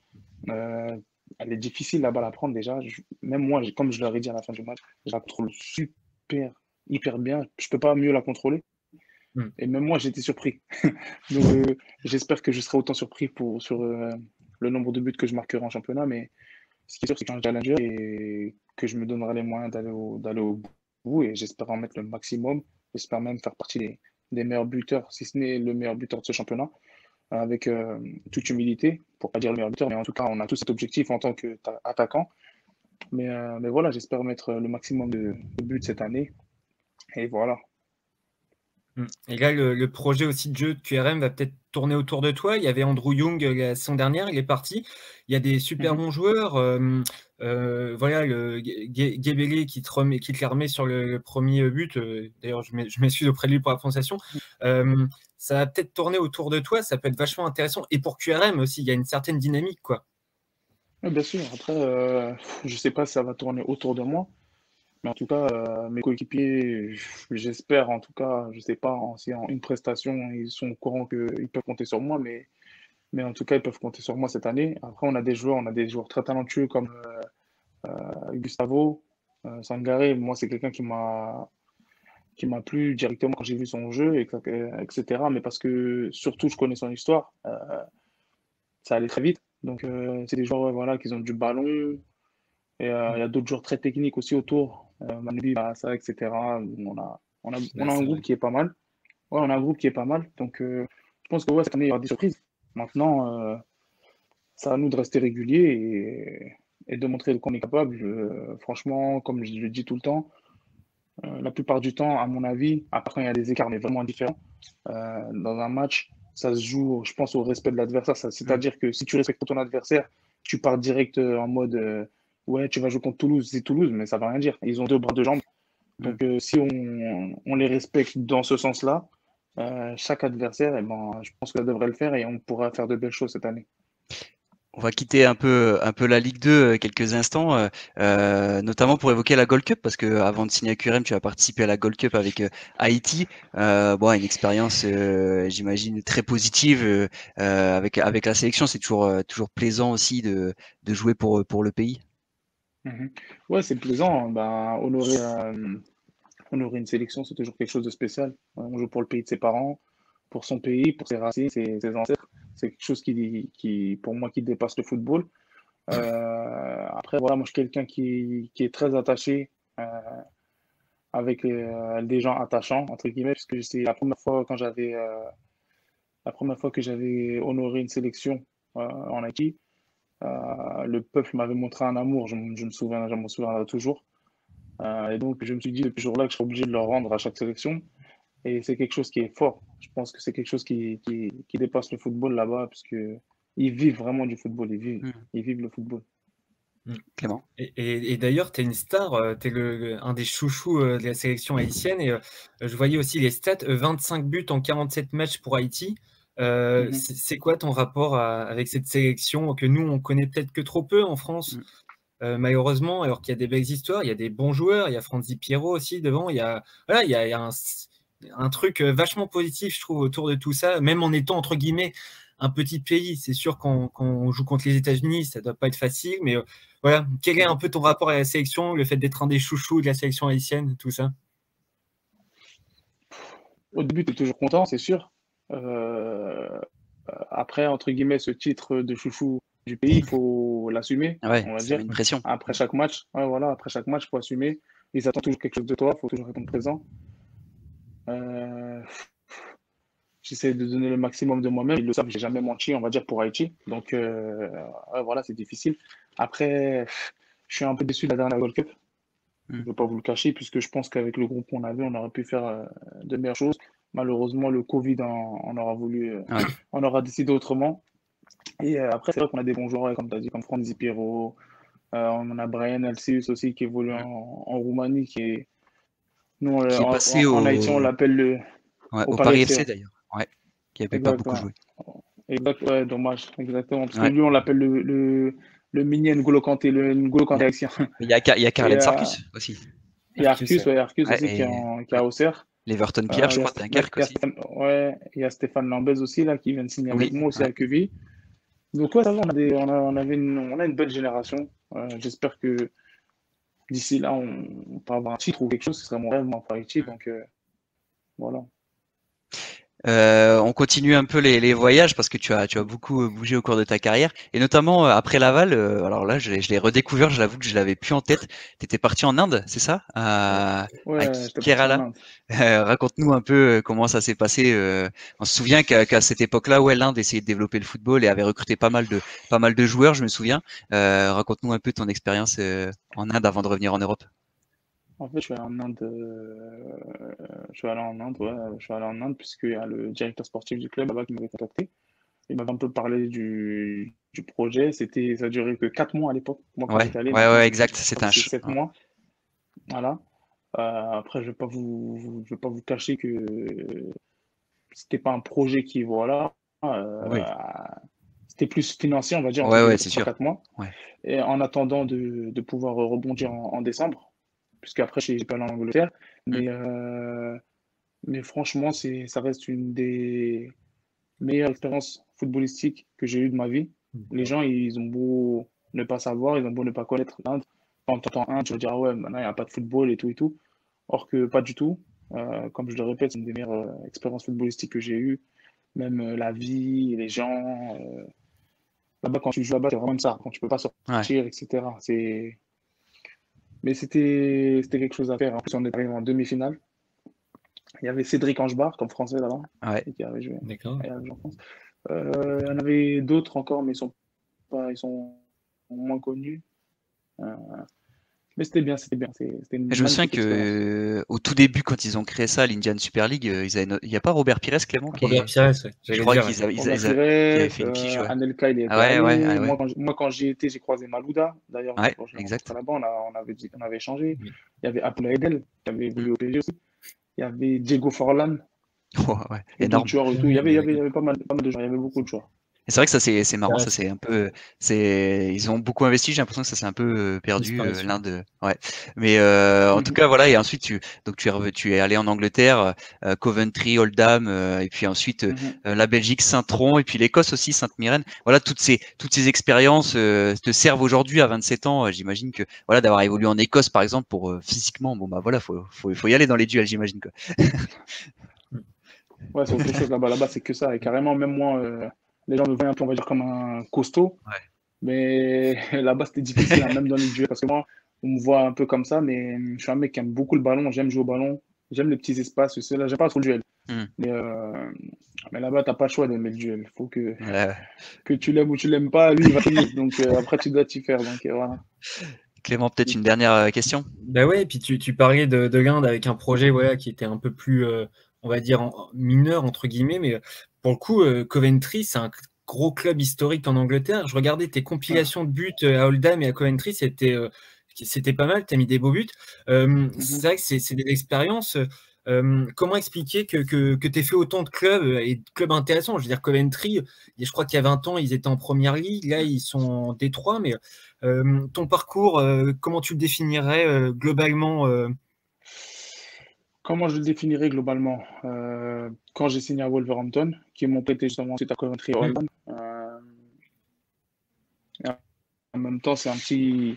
Euh, Elle est difficile la balle à prendre déjà. Même moi, comme je leur ai dit à la fin du match, je la contrôle super, hyper bien. Je peux pas mieux la contrôler. Hmm. Et même moi, j'étais surpris. Donc, j'espère que je serai autant surpris sur le nombre de buts que je marquerai en championnat. Mais ce qui est sûr, c'est que je suis un challenger et que je me donnerai les moyens d'aller au bout. Et j'espère en mettre le maximum. J'espère même faire partie des meilleurs buteurs, si ce n'est le meilleur buteur de ce championnat, avec toute humilité, pour pas dire le meilleur buteur. Mais en tout cas, on a tous cet objectif en tant qu'attaquant. Mais voilà, j'espère mettre le maximum de buts cette année. Et voilà. Et là, le projet aussi de jeu de QRM va peut-être tourner autour de toi. Il y avait Andrew Young la saison dernière, il est parti. Il y a des super Mhm. bons joueurs. Voilà, le Gebele qui te la remet sur le premier but. D'ailleurs, je m'excuse auprès de lui pour la prononciation. Ça va peut-être tourner autour de toi. Ça peut être vachement intéressant. Et pour QRM aussi, il y a une certaine dynamique, quoi. Ouais, bien sûr. Après, je sais pas si ça va tourner autour de moi. Mais en tout cas, mes coéquipiers, j'espère en tout cas, je sais pas si en une prestation, ils sont au courant qu'ils peuvent compter sur moi, mais en tout cas, ils peuvent compter sur moi cette année. Après, on a des joueurs très talentueux comme Gustavo, Sangaré. Moi, c'est quelqu'un qui m'a plu directement quand j'ai vu son jeu, etc. Mais parce que surtout, je connais son histoire, ça allait très vite. Donc, c'est des joueurs ouais, voilà, qui ont du ballon. Et il y a d'autres joueurs très techniques aussi autour, Manuel Barassa, etc. On a un C'est groupe vrai. qui est pas mal. Ouais, on a un groupe qui est pas mal. Donc, je pense que ouais, cette année, il y aura des surprises. Maintenant, c'est à nous de rester réguliers et de montrer qu'on est capable. Franchement, comme je le dis tout le temps, la plupart du temps, à mon avis, à part quand il y a des écarts, mais vraiment différents, dans un match, ça se joue, je pense, au respect de l'adversaire. Mm. C'est-à-dire que si tu respectes ton adversaire, tu pars direct en mode ouais, tu vas jouer contre Toulouse, c'est Toulouse, mais ça ne veut rien dire. Ils ont deux bras, deux jambes. Mm. Donc, si on les respecte dans ce sens-là, chaque adversaire, eh ben, je pense que ça devrait le faire et on pourra faire de belles choses cette année. On va quitter un peu la Ligue 2 quelques instants, notamment pour évoquer la Gold Cup, parce que avant de signer à QRM, tu as participé à la Gold Cup avec Haïti. Bon, une expérience, j'imagine, très positive avec la sélection. C'est toujours plaisant aussi de jouer pour le pays. Mhm. Ouais, c'est plaisant, hein. Ben, honorer une sélection, c'est toujours quelque chose de spécial. On joue pour le pays de ses parents, pour son pays, pour ses racines, ses ancêtres. C'est quelque chose pour moi, qui dépasse le football. Après, voilà, moi, je suis quelqu'un qui est très attaché avec des gens attachants, entre guillemets, puisque c'est la première fois que j'avais honoré une sélection en Haïti. Le peuple m'avait montré un amour, je m'en souviendrai toujours. Et donc, je me suis dit depuis ce jour-là que je serais obligé de leur rendre à chaque sélection. Et c'est quelque chose qui est fort. Je pense que c'est quelque chose qui dépasse le football là-bas, parce que ils vivent vraiment du football, Hmm. ils vivent le football. Clément. Et d'ailleurs, tu es une star, tu es un des chouchous de la sélection haïtienne. Et je voyais aussi les stats, 25 buts en 47 matchs pour Haïti. Mhm. C'est quoi ton rapport avec cette sélection que nous, on connaît peut-être que trop peu en France, Hmm. malheureusement, alors qu'il y a des belles histoires, il y a des bons joueurs, il y a Franzi Pierrot aussi devant, voilà, il y a un truc vachement positif, je trouve, autour de tout ça, même en étant, entre guillemets, un petit pays. C'est sûr, quand on joue contre les États-Unis, ça doit pas être facile, mais voilà, quel est un peu ton rapport à la sélection, le fait d'être un des chouchous de la sélection haïtienne, tout ça? Au début, tu es toujours content, c'est sûr. Euh, Après, entre guillemets, ce titre de chouchou du pays, il faut l'assumer, Ouais, on va ça met dire. une pression. Après chaque match, ouais, voilà, après chaque match, il faut assumer. Ils attendent toujours quelque chose de toi, il faut toujours répondre présent. Euh, J'essaie de donner le maximum de moi-même. Ils le savent, j'ai jamais menti, on va dire, pour Haïti. Donc, ouais, voilà, c'est difficile. Après, je suis un peu déçu de la dernière World Cup. Je Hmm. ne vais pas vous le cacher, puisque je pense qu'avec le groupe qu'on avait, on aurait pu faire de meilleures choses. Malheureusement, le Covid Ouais. en aura décidé autrement. Et après, c'est vrai qu'on a des bons joueurs, comme tu as dit, comme Franck Zipiro. On a Brian Alcius aussi qui évolue en Roumanie, nous, Qui est passé en Haïti, on l'appelle au au Paris Paris FC. FC Ouais. d'ailleurs. Ouais. Qui n'avait pas beaucoup Exactement. joué. Ouais, dommage, exactement. Parce que Ouais. lui, on l'appelle le mini N'Golo Kanté, le N'Golo Kanté haïtien. Il y a Et Karlen Sarkus aussi. il y a Arcus, ouais, Arcus Ouais, aussi qui est à Auxerre. l'Everton Pierre, je crois, Dunkerque aussi. Il y a Stéphane Lambez aussi, là, qui vient de signer avec Oui, moi aussi ouais. à Queville. Donc, ouais, ça va, on a une belle génération. J'espère que d'ici là, on peut avoir un titre ou quelque chose. Ce serait mon rêve, moi, pour Haïti. Donc, voilà. On continue un peu les voyages parce que tu as beaucoup bougé au cours de ta carrière et notamment après Laval. Alors là, je l'ai redécouvert. Je l'avoue que je l'avais plus en tête. Tu étais parti en Inde, c'est ça, à Ouais, j'étais parti en Kerala. Inde. Raconte-nous un peu comment ça s'est passé. On se souvient qu'à cette époque-là, ouais, l'Inde essayait de développer le football et avait recruté pas mal de joueurs. Je me souviens. Raconte-nous un peu ton expérience en Inde avant de revenir en Europe. En fait, je suis allé en Inde, ouais, je suis allé en Inde puisqu'il y a le directeur sportif du club là-bas qui m'avait contacté. Il m'avait un peu parlé du projet. Ça a duré que 4 mois à l'époque, moi quand Ouais, j'étais allé. ouais, Maintenant, ouais, j'ai exact. C'est un resté 7 mois. Voilà. Après, je vais pas vous cacher que c'était pas un projet qui, voilà, euh, ouais, c'était plus financier, on va dire, entre ouais, guillemets, ouais, ces c'est trois sûr. quatre mois. Ouais. Et en attendant de pouvoir rebondir en décembre, puisqu'après, j'ai pas allé en Angleterre. Mm. Mais franchement, ça reste une des meilleures expériences footballistiques que j'ai eues de ma vie. Les gens, ils ont beau ne pas savoir, ils ont beau ne pas connaître l'Inde. Quand tu entends Inde, tu vas dire, ah ouais, maintenant, il n'y a pas de football et tout et tout. Or que pas du tout. Comme je le répète, c'est une des meilleures expériences footballistiques que j'ai eues. Même la vie, les gens. Là-bas, quand tu joues là-bas, c'est vraiment ça. Quand tu peux pas Ouais. sortir, etc. Mais c'était quelque chose à faire. En plus, on est arrivé en demi-finale. Il y avait Cédric Angebar comme français là-bas, Ouais. qui avait joué, D'accord. en France. Il y en avait d'autres encore, mais ils sont moins connus. Euh, mais c'était bien, c'était bien. C'était une Je me souviens magnifique expérience. que au tout début, quand ils ont créé ça, l'Indian Super League, il y a pas Robert Pires, Clément, Robert Pires, ouais, je j'allais crois dire. Ouais. Robert qui avaient Pires, fait une pige, ouais. Anelka, il y Ah était ouais, ouais, allé. ah ouais, Moi, quand j'y étais, j'ai croisé Malouda. D'ailleurs, ouais, quand je l'ai rencontré exact. là-bas, on avait échangé. Oui. Il y avait Abdoulaye Edel, qui avait Mm. évolué au PSG aussi. Il y avait Diego Forlan Ouais, et d'autres énorme. joueurs et tout. Oui, Il y avait pas mal de joueurs. Il y avait beaucoup de joueurs. Et c'est vrai que ça c'est marrant, Ouais, ça c'est un peu ils ont beaucoup investi, j'ai l'impression que ça s'est un peu perdu disparition. l'Inde. Ouais. Mais en tout Mhm, cas voilà et ensuite tu es allé en Angleterre, Coventry, Oldham et puis ensuite mhm. la Belgique, Saint-Tron et puis l'Écosse aussi, Sainte-Myrène. Voilà toutes ces expériences te servent aujourd'hui à 27 ans, j'imagine que voilà d'avoir évolué en Écosse par exemple pour physiquement bon bah voilà, faut y aller dans les duels, j'imagine quoi. Ouais, c'est autre chose là-bas. Là-bas, c'est que ça. Et carrément, même moi, les gens me voyaient un peu, on va dire, comme un costaud. Ouais. Mais là-bas, c'était difficile, hein, même dans les duels. Parce que moi, on me voit un peu comme ça, mais je suis un mec qui aime beaucoup le ballon. J'aime jouer au ballon. J'aime les petits espaces. Là, j'aime pas trop le duel. Hmm. Mais là-bas, t'as pas le choix d'aimer le duel. Il faut Ouais. que tu l'aimes ou tu l'aimes pas. Lui, il va gagner. Donc après, tu dois t'y faire. Donc voilà. Clément, peut-être une dernière question? Bah ouais, et puis tu parlais de l'Inde avec un projet voilà, qui était un peu plus, on va dire, mineur, entre guillemets, mais pour le coup, Coventry, c'est un gros club historique en Angleterre. Je regardais tes Ouais. compilations de buts à Oldham et à Coventry, c'était pas mal, tu as mis des beaux buts. Mhm. C'est vrai que c'est des expériences. Comment expliquer que tu aies fait autant de clubs et de clubs intéressants? Je veux dire, Coventry, je crois qu'il y a 20 ans, ils étaient en première ligue, là, ils sont en D3, mais ton parcours, comment tu le définirais globalement Comment je le définirais globalement? Quand j'ai signé à Wolverhampton, qui m'ont prêté justement ensuite à Coventry et Hmm. Oldham, en même temps, c'est une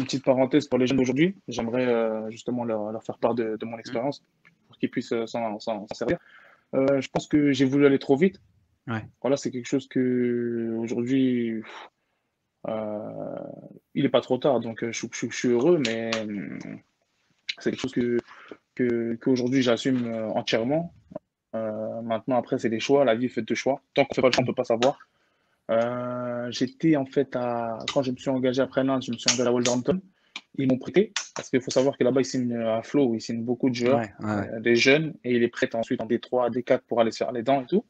petite parenthèse pour les jeunes d'aujourd'hui. J'aimerais justement leur faire part de mon Hmm. expérience pour qu'ils puissent s'en servir. Je pense que j'ai voulu aller trop vite. Ouais. Voilà, c'est quelque chose que aujourd'hui, euh, il n'est pas trop tard, donc je suis heureux, mais c'est quelque chose qu'aujourd'hui j'assume entièrement. Maintenant, après, c'est des choix. La vie est faite de choix. Tant qu'on ne fait pas le choix, on ne peut pas savoir. J'étais en fait quand je me suis engagé après l'Inde, je me suis engagé à Wolverhampton. Ils m'ont prêté parce qu'il faut savoir que là-bas, ils signent à flot, ils signent beaucoup de joueurs, Ouais, ouais, ouais. des jeunes, et ils les prêtent ensuite en D3, D4 pour aller se faire les dents et tout.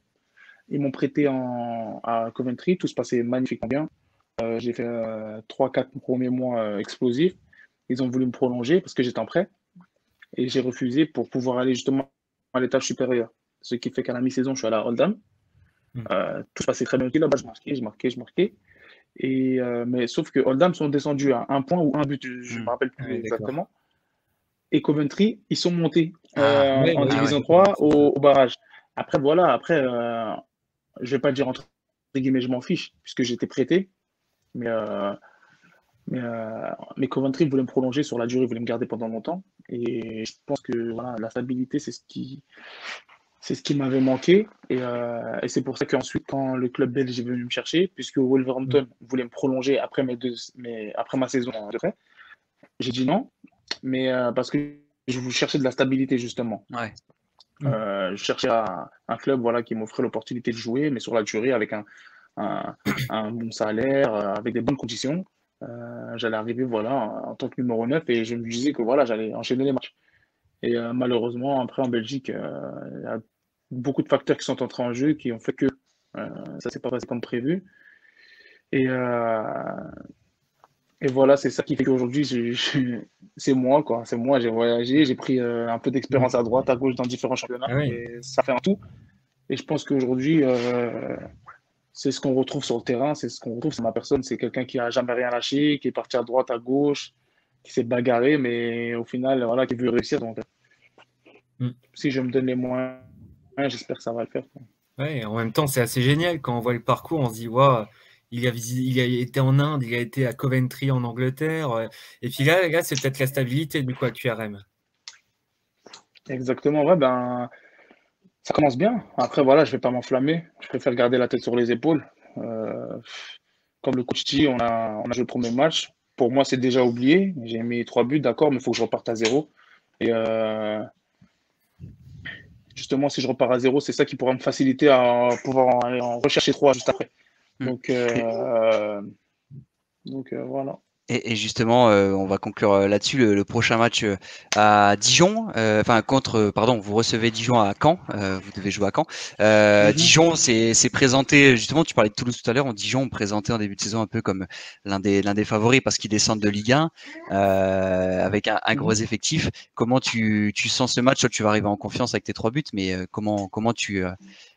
Ils m'ont prêté à Coventry, tout se passait magnifiquement bien. J'ai fait 3-4 premiers mois explosifs. Ils ont voulu me prolonger parce que j'étais en prêt et j'ai refusé pour pouvoir aller justement à l'étage supérieur. Ce qui fait qu'à la mi-saison, je suis allé à Oldham. Tout se passait très bien. Là-bas, je marquais. Mais sauf que Oldham sont descendus à un point ou un but, je ne me rappelle plus exactement. Et Coventry, ils sont montés en Division 3 au barrage. Après, voilà, je ne vais pas dire entre guillemets, je m'en fiche, puisque j'étais prêté. Mais Coventry voulait me prolonger sur la durée, voulait me garder pendant longtemps. Et je pense que voilà, la stabilité, c'est ce qui m'avait manqué. Et c'est pour ça qu'ensuite, quand le club belge est venu me chercher, puisque Wolverhampton voulait me prolonger après ma saison de prêt, j'ai dit non. Mais parce que je cherchais de la stabilité, justement. Ouais. Je cherchais un club voilà, qui m'offrait l'opportunité de jouer, mais sur la durée, avec un bon salaire, avec des bonnes conditions. J'allais arriver voilà, en tant que numéro 9 et je me disais que voilà, j'allais enchaîner les matchs. Et malheureusement, après en Belgique, il y a beaucoup de facteurs qui sont entrés en jeu qui ont fait que ça ne s'est pas passé comme prévu. Et voilà, c'est ça qui fait qu'aujourd'hui, c'est moi, quoi. C'est moi, j'ai voyagé, j'ai pris un peu d'expérience à droite, à gauche dans différents championnats. Et ça fait un tout. Et je pense qu'aujourd'hui, c'est ce qu'on retrouve sur le terrain, c'est ce qu'on retrouve sur ma personne. C'est quelqu'un qui n'a jamais rien lâché, qui est parti à droite, à gauche, qui s'est bagarré, mais au final, voilà, qui veut réussir. Donc, si je me donne les moyens, j'espère que ça va le faire. Ouais, en même temps, c'est assez génial quand on voit le parcours, on se dit, waouh, il a été en Inde, il a été à Coventry en Angleterre. Et puis là c'est peut-être la stabilité du coup à QRM. Exactement, ouais, ça commence bien. Après, voilà, je ne vais pas m'enflammer. Je préfère garder la tête sur les épaules. Comme le coach dit, on a joué le premier match. Pour moi, c'est déjà oublié. J'ai mis 3 buts, d'accord, mais il faut que je reparte à 0. Et justement, si je repars à 0, c'est ça qui pourra me faciliter à pouvoir aller en rechercher 3 juste après. Donc voilà. Et justement, on va conclure là-dessus. Le prochain match à Dijon, vous recevez Dijon à Caen. Vous devez jouer à Caen. Dijon, c'est présenté, justement, tu parlais de Toulouse tout à l'heure. Dijon, présenté en début de saison un peu comme l'un des favoris parce qu'ils descendent de Ligue 1 avec un gros effectif. Comment tu sens ce match? Toi, tu vas arriver en confiance avec tes 3 buts, mais comment tu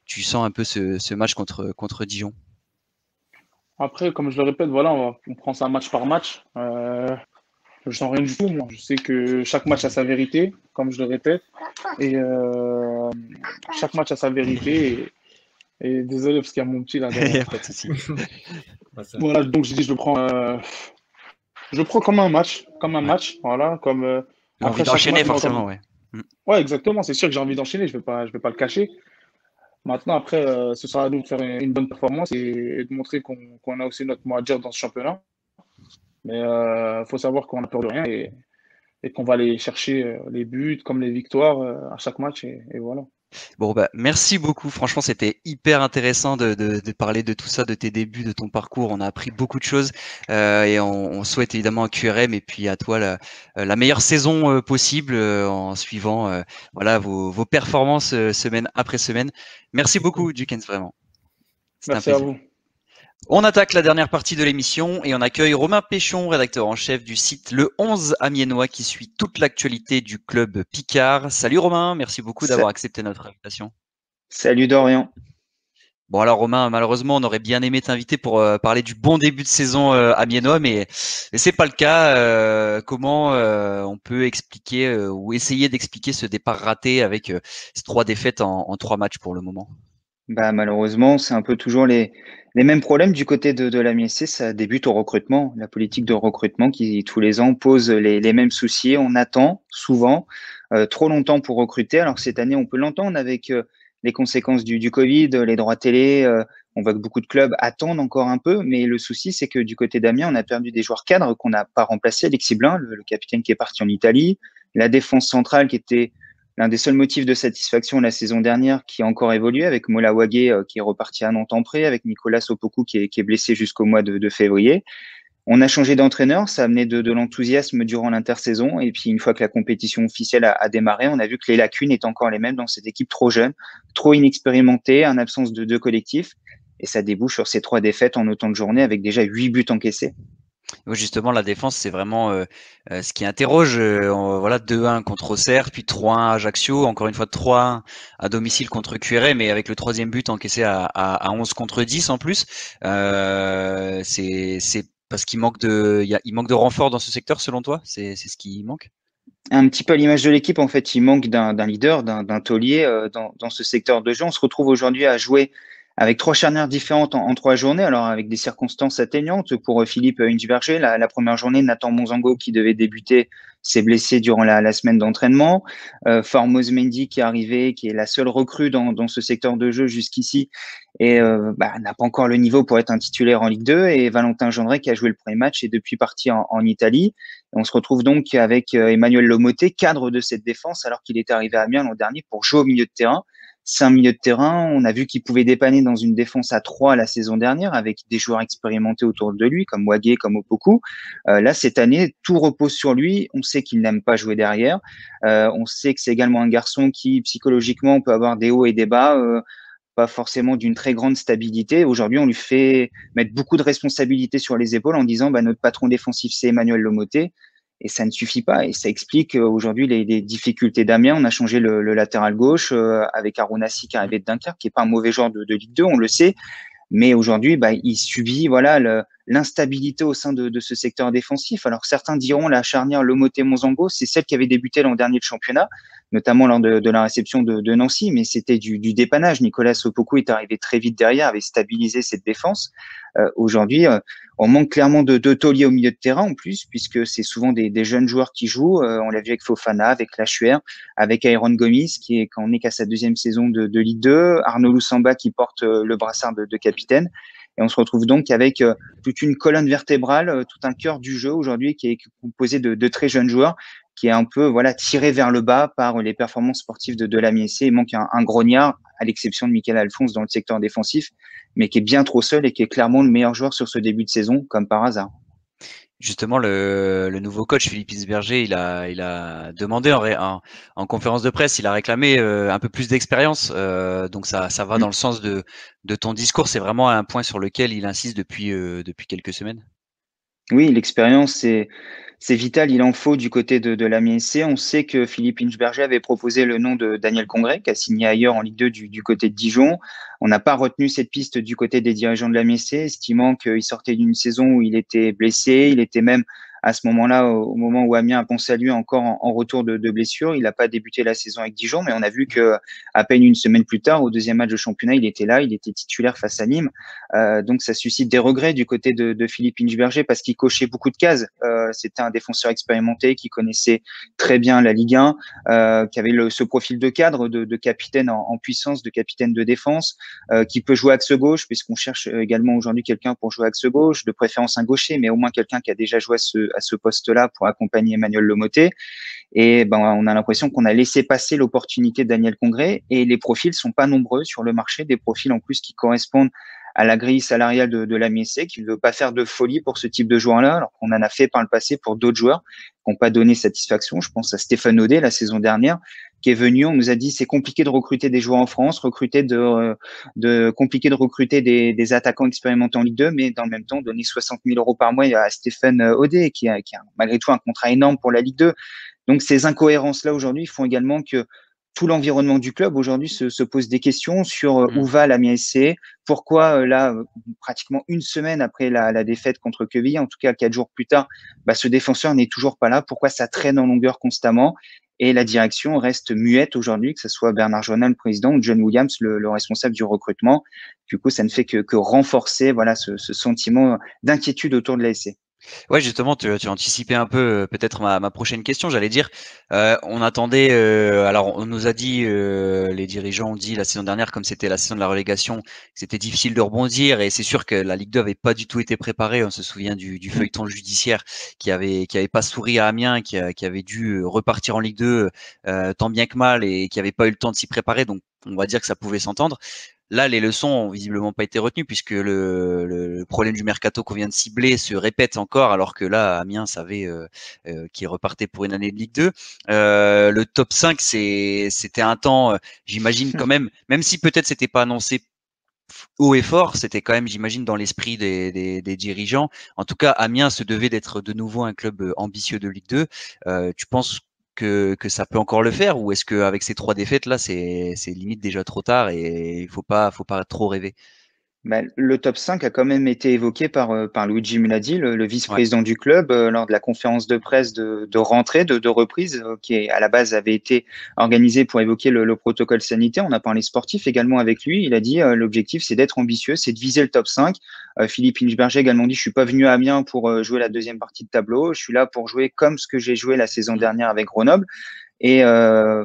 sens un peu ce match contre Dijon? Après, comme je le répète, voilà, on prend ça match par match. Je sens rien du tout, moi. Je sais que chaque match a sa vérité, comme je le répète. Et chaque match a sa vérité. Et désolé, parce qu'il y a mon petit là derrière. Il n'y a pas de souci. Voilà, donc je dis, je le prends comme un match. Voilà, comme. Envie d'enchaîner, forcément, ouais. Ouais, exactement. C'est sûr que j'ai envie d'enchaîner. Je vais pas le cacher. Maintenant, après, ce sera à nous de faire une bonne performance et de montrer qu'on a aussi notre mot à dire dans ce championnat. Mais il faut savoir qu'on n'a peur de rien et qu'on va aller chercher les buts comme les victoires à chaque match. Et voilà. Bon, merci beaucoup. Franchement, c'était hyper intéressant de parler de tout ça, de tes débuts, de ton parcours. On a appris beaucoup de choses et on souhaite évidemment à QRM et puis à toi la meilleure saison possible en suivant vos performances semaine après semaine. Merci beaucoup, Jukens, vraiment. Merci à vous. On attaque la dernière partie de l'émission et on accueille Romain Péchon, rédacteur en chef du site Le 11 Amiénois qui suit toute l'actualité du club Picard. Salut Romain, merci beaucoup d'avoir accepté notre invitation. Salut Dorian. Bon alors Romain, malheureusement on aurait bien aimé t'inviter pour parler du bon début de saison amiénois, mais c'est pas le cas. Comment on peut expliquer ou essayer d'expliquer ce départ raté avec ces 3 défaites en 3 matchs pour le moment? Malheureusement, c'est un peu toujours les mêmes problèmes du côté de l'AMISC. Ça débute au recrutement, la politique de recrutement qui tous les ans pose les mêmes soucis. On attend souvent trop longtemps pour recruter. Alors cette année, on peut l'entendre avec les conséquences du Covid, les droits télé. On voit que beaucoup de clubs attendent encore un peu, mais le souci, c'est que du côté d'Amiens, on a perdu des joueurs cadres qu'on n'a pas remplacés. Alexis Blin, le capitaine qui est parti en Italie, la défense centrale qui était l'un des seuls motifs de satisfaction la saison dernière, qui a encore évolué avec Mola Wagué qui est reparti à Nantes en prêt, avec Nicolas Opoku qui est blessé jusqu'au mois de février. On a changé d'entraîneur, ça a amené de l'enthousiasme durant l'intersaison. Et puis, une fois que la compétition officielle a démarré, on a vu que les lacunes étaient encore les mêmes dans cette équipe trop jeune, trop inexpérimentée, en absence de deux collectifs. Et ça débouche sur ces 3 défaites en autant de journées avec déjà 8 buts encaissés. Oui, justement, la défense, c'est vraiment ce qui interroge. Voilà, 2-1 contre Auxerre, puis 3-1 à Ajaccio, encore une fois 3-1 à domicile contre Cuéré, mais avec le 3e but encaissé à 11 contre 10 en plus. C'est parce qu'il manque il manque de renfort dans ce secteur, selon toi? C'est ce qui manque? Un petit peu à l'image de l'équipe, en fait, il manque d'un leader, d'un taulier dans ce secteur de jeu. On se retrouve aujourd'hui à jouer avec 3 charnières différentes en 3 journées, alors avec des circonstances atteignantes. Pour Philippe Inchberger, la première journée, Nathan Monzango, qui devait débuter, s'est blessé durant la semaine d'entraînement. Formose Mendy, qui est arrivé, qui est la seule recrue dans ce secteur de jeu jusqu'ici, et n'a pas encore le niveau pour être un titulaire en Ligue 2. Et Valentin Gendré, qui a joué le premier match, est depuis parti en Italie. Et on se retrouve donc avec Emmanuel Lomoté, cadre de cette défense, alors qu'il était arrivé à Amiens l'an dernier pour jouer au milieu de terrain. C'est un milieu de terrain, on a vu qu'il pouvait dépanner dans une défense à 3 la saison dernière avec des joueurs expérimentés autour de lui, comme Wagué, comme Opoku. Là, cette année, tout repose sur lui. On sait qu'il n'aime pas jouer derrière. On sait que c'est également un garçon qui, psychologiquement, peut avoir des hauts et des bas. Pas forcément d'une très grande stabilité. Aujourd'hui, on lui fait mettre beaucoup de responsabilités sur les épaules en disant notre patron défensif, c'est Emmanuel Lomoté. Et ça ne suffit pas. Et ça explique aujourd'hui les difficultés d'Amiens. On a changé le latéral gauche avec Arounassi qui est arrivé de Dunkerque, qui n'est pas un mauvais joueur de Ligue 2, on le sait. Mais aujourd'hui, il subit l'instabilité au sein de ce secteur défensif. Alors certains diront la charnière Lomoté-Monzango, c'est celle qui avait débuté l'an dernier de championnat, notamment lors de la réception de Nancy, mais c'était du dépannage. Nicolas Opoku est arrivé très vite derrière, avait stabilisé cette défense. Aujourd'hui, on manque clairement de tauliers au milieu de terrain en plus, puisque c'est souvent des jeunes joueurs qui jouent. On l'a vu avec Fofana, avec Lachuer, avec Aaron Gomis, qui en est qu'à sa 2e saison de Ligue 2, Arnaud Loussamba qui porte le brassard de capitaine. Et on se retrouve donc avec toute une colonne vertébrale, tout un cœur du jeu aujourd'hui qui est composé de très jeunes joueurs, qui est un peu tiré vers le bas par les performances sportives de l'Amiens SC. Il manque un grognard, à l'exception de Michael Alphonse dans le secteur défensif, mais qui est bien trop seul et qui est clairement le meilleur joueur sur ce début de saison, comme par hasard. Justement, le nouveau coach Philippe Inchberger, il a demandé en conférence de presse, il a réclamé un peu plus d'expérience. Donc ça va dans le sens de ton discours. C'est vraiment un point sur lequel il insiste depuis quelques semaines. Oui, l'expérience, c'est vital, il en faut du côté de l'Amiens SC. On sait que Philippe Inchberger avait proposé le nom de Daniel Congré, qui a signé ailleurs en Ligue 2 du côté de Dijon. On n'a pas retenu cette piste du côté des dirigeants de l'Amiens SC, estimant qu'il sortait d'une saison où il était blessé, il était même à ce moment-là, au moment où Amiens a pensé à lui encore en retour de blessure. Il n'a pas débuté la saison avec Dijon, mais on a vu que à peine une semaine plus tard, au 2e match de championnat, il était là, il était titulaire face à Nîmes. Donc ça suscite des regrets du côté de Philippe Inchberger parce qu'il cochait beaucoup de cases. C'était un défenseur expérimenté qui connaissait très bien la Ligue 1, qui avait ce profil de cadre, de capitaine en puissance, de capitaine de défense, qui peut jouer axe gauche, puisqu'on cherche également aujourd'hui quelqu'un pour jouer axe gauche, de préférence un gaucher, mais au moins quelqu'un qui a déjà joué à ce poste-là pour accompagner Emmanuel Lomoté. Et on a l'impression qu'on a laissé passer l'opportunité de Daniel Congré, et les profils sont pas nombreux sur le marché, des profils en plus qui correspondent à la grille salariale de l'Amiens SC, qui ne veut pas faire de folie pour ce type de joueur-là, alors qu'on en a fait par le passé pour d'autres joueurs qui n'ont pas donné satisfaction. Je pense à Stéphane Audet la saison dernière, qui est venu, on nous a dit c'est compliqué de recruter des joueurs en France, compliqué de recruter des attaquants expérimentés en Ligue 2, mais dans le même temps donner 60 000 € par mois à Stéphane Audet, qui a malgré tout un contrat énorme pour la Ligue 2. Donc ces incohérences-là aujourd'hui font également que tout l'environnement du club aujourd'hui se pose des questions sur où va l'Amiens SC, pourquoi là, pratiquement une semaine après la défaite contre Quevilly, en tout cas 4 jours plus tard, ce défenseur n'est toujours pas là, pourquoi ça traîne en longueur constamment, et la direction reste muette aujourd'hui, que ce soit Bernard Joannin, le président, ou John Williams, le responsable du recrutement. Du coup, ça ne fait que renforcer ce sentiment d'inquiétude autour de l'ASC. Ouais, justement, tu as anticipé un peu peut-être ma prochaine question. J'allais dire, on attendait, alors on nous a dit, les dirigeants ont dit la saison dernière, comme c'était la saison de la relégation, que c'était difficile de rebondir, et c'est sûr que la Ligue 2 avait pas du tout été préparée. On se souvient du feuilleton judiciaire qui avait pas souri à Amiens, qui avait dû repartir en Ligue 2 tant bien que mal, et qui avait pas eu le temps de s'y préparer. Donc on va dire que ça pouvait s'entendre. Là, les leçons ont visiblement pas été retenues puisque le problème du mercato qu'on vient de cibler se répète encore, alors que là, Amiens savait qu'il repartait pour une année de Ligue 2. Le top 5, c'était un temps, j'imagine quand même si peut-être c'était pas annoncé haut et fort, c'était quand même, j'imagine, dans l'esprit des dirigeants. En tout cas, Amiens se devait d'être de nouveau un club ambitieux de Ligue 2. Tu penses que ça peut encore le faire, ou est-ce qu'avec ces 3 défaites là, c'est limite déjà trop tard et il faut pas trop rêver? Le top 5 a quand même été évoqué par Luigi Muladi, le Ouais. vice-président du club, lors de la conférence de presse de rentrée, de reprise, qui à la base avait été organisée pour évoquer le protocole sanitaire. On a parlé sportif également avec lui. Il a dit l'objectif, c'est d'être ambitieux, c'est de viser le top 5. Philippe Inchberger également dit, je suis pas venu à Amiens pour jouer la deuxième partie de tableau. Je suis là pour jouer comme ce que j'ai joué la saison dernière avec Grenoble. Et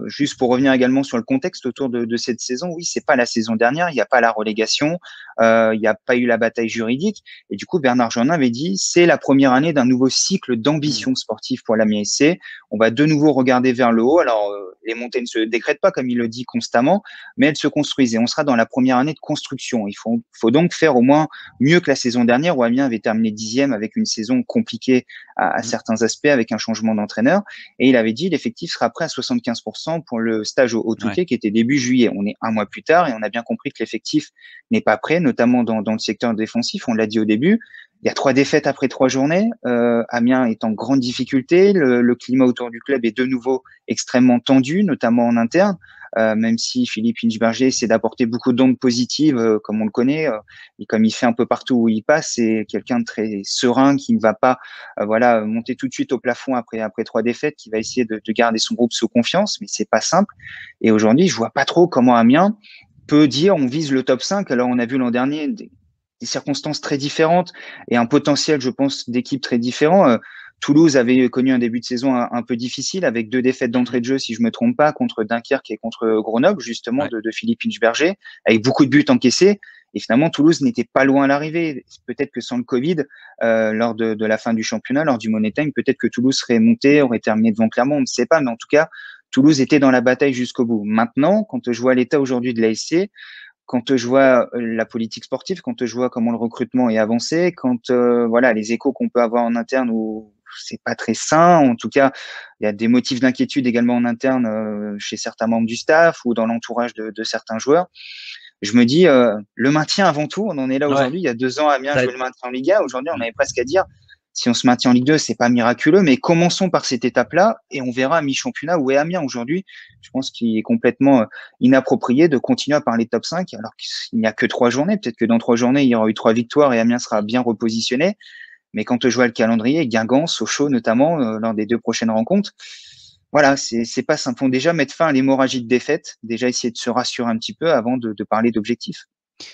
juste pour revenir également sur le contexte autour de cette saison, oui, c'est pas la saison dernière, il n'y a pas la relégation, il n'y a pas eu la bataille juridique. Et du coup, Bernard Jeannin avait dit, c'est la première année d'un nouveau cycle d'ambition sportive pour l'Amiens SC. On va de nouveau regarder vers le haut. Alors, les montées ne se décrètent pas, comme il le dit constamment, mais elles se construisent. Et on sera dans la première année de construction. Il faut donc faire au moins mieux que la saison dernière, où Amiens avait terminé 10e avec une saison compliquée à certains aspects, avec un changement d'entraîneur. Et il avait dit, l'effectif sera prêt à 75% pour le stage au Touquet, qui était début juillet. On est un mois plus tard et on a bien compris que l'effectif n'est pas prêt, notamment dans le secteur défensif. On l'a dit au début. Il y a 3 défaites après 3 journées. Amiens est en grande difficulté. Le climat autour du club est de nouveau extrêmement tendu, notamment en interne. Même si Philippe Inchberger essaie d'apporter beaucoup d'ondes positives, comme on le connaît, et comme il fait un peu partout où il passe, c'est quelqu'un de très serein qui ne va pas monter tout de suite au plafond après 3 défaites, qui va essayer de garder son groupe sous confiance, mais c'est pas simple. Et aujourd'hui, je vois pas trop comment Amiens peut dire on vise le top 5. Alors on a vu l'an dernier des circonstances très différentes et un potentiel, je pense, d'équipe très différent. Toulouse avait connu un début de saison un peu difficile avec 2 défaites d'entrée de jeu, si je me trompe pas, contre Dunkerque et contre Grenoble, justement, Ouais. de Philippe Inchberger, avec beaucoup de buts encaissés. Et finalement, Toulouse n'était pas loin à l'arrivée. Peut-être que sans le Covid, lors de la fin du championnat, lors du Money Time, peut-être que Toulouse serait monté, aurait terminé devant Clermont, on ne sait pas. Mais en tout cas, Toulouse était dans la bataille jusqu'au bout. Maintenant, quand je vois l'état aujourd'hui de l'ASC, quand je vois la politique sportive, quand je vois comment le recrutement est avancé, quand les échos qu'on peut avoir en interne où c'est pas très sain, en tout cas, il y a des motifs d'inquiétude également en interne chez certains membres du staff ou dans l'entourage de certains joueurs. Je me dis le maintien avant tout, on en est là aujourd'hui. Il y a 2 ans, Amiens jouait le maintien en Ligue 1. Aujourd'hui, on avait presque à dire si on se maintient en Ligue 2, c'est pas miraculeux, mais commençons par cette étape-là et on verra à mi-championnat où est Amiens aujourd'hui. Je pense qu'il est complètement inapproprié de continuer à parler de top 5 alors qu'il n'y a que 3 journées. Peut-être que dans 3 journées, il y aura eu 3 victoires et Amiens sera bien repositionné. Mais quand je vois le calendrier, Guingamp, Sochaux notamment, lors des 2 prochaines rencontres, voilà, c'est pas simple. Faut déjà mettre fin à l'hémorragie de défaite, déjà essayer de se rassurer un petit peu avant de parler d'objectifs.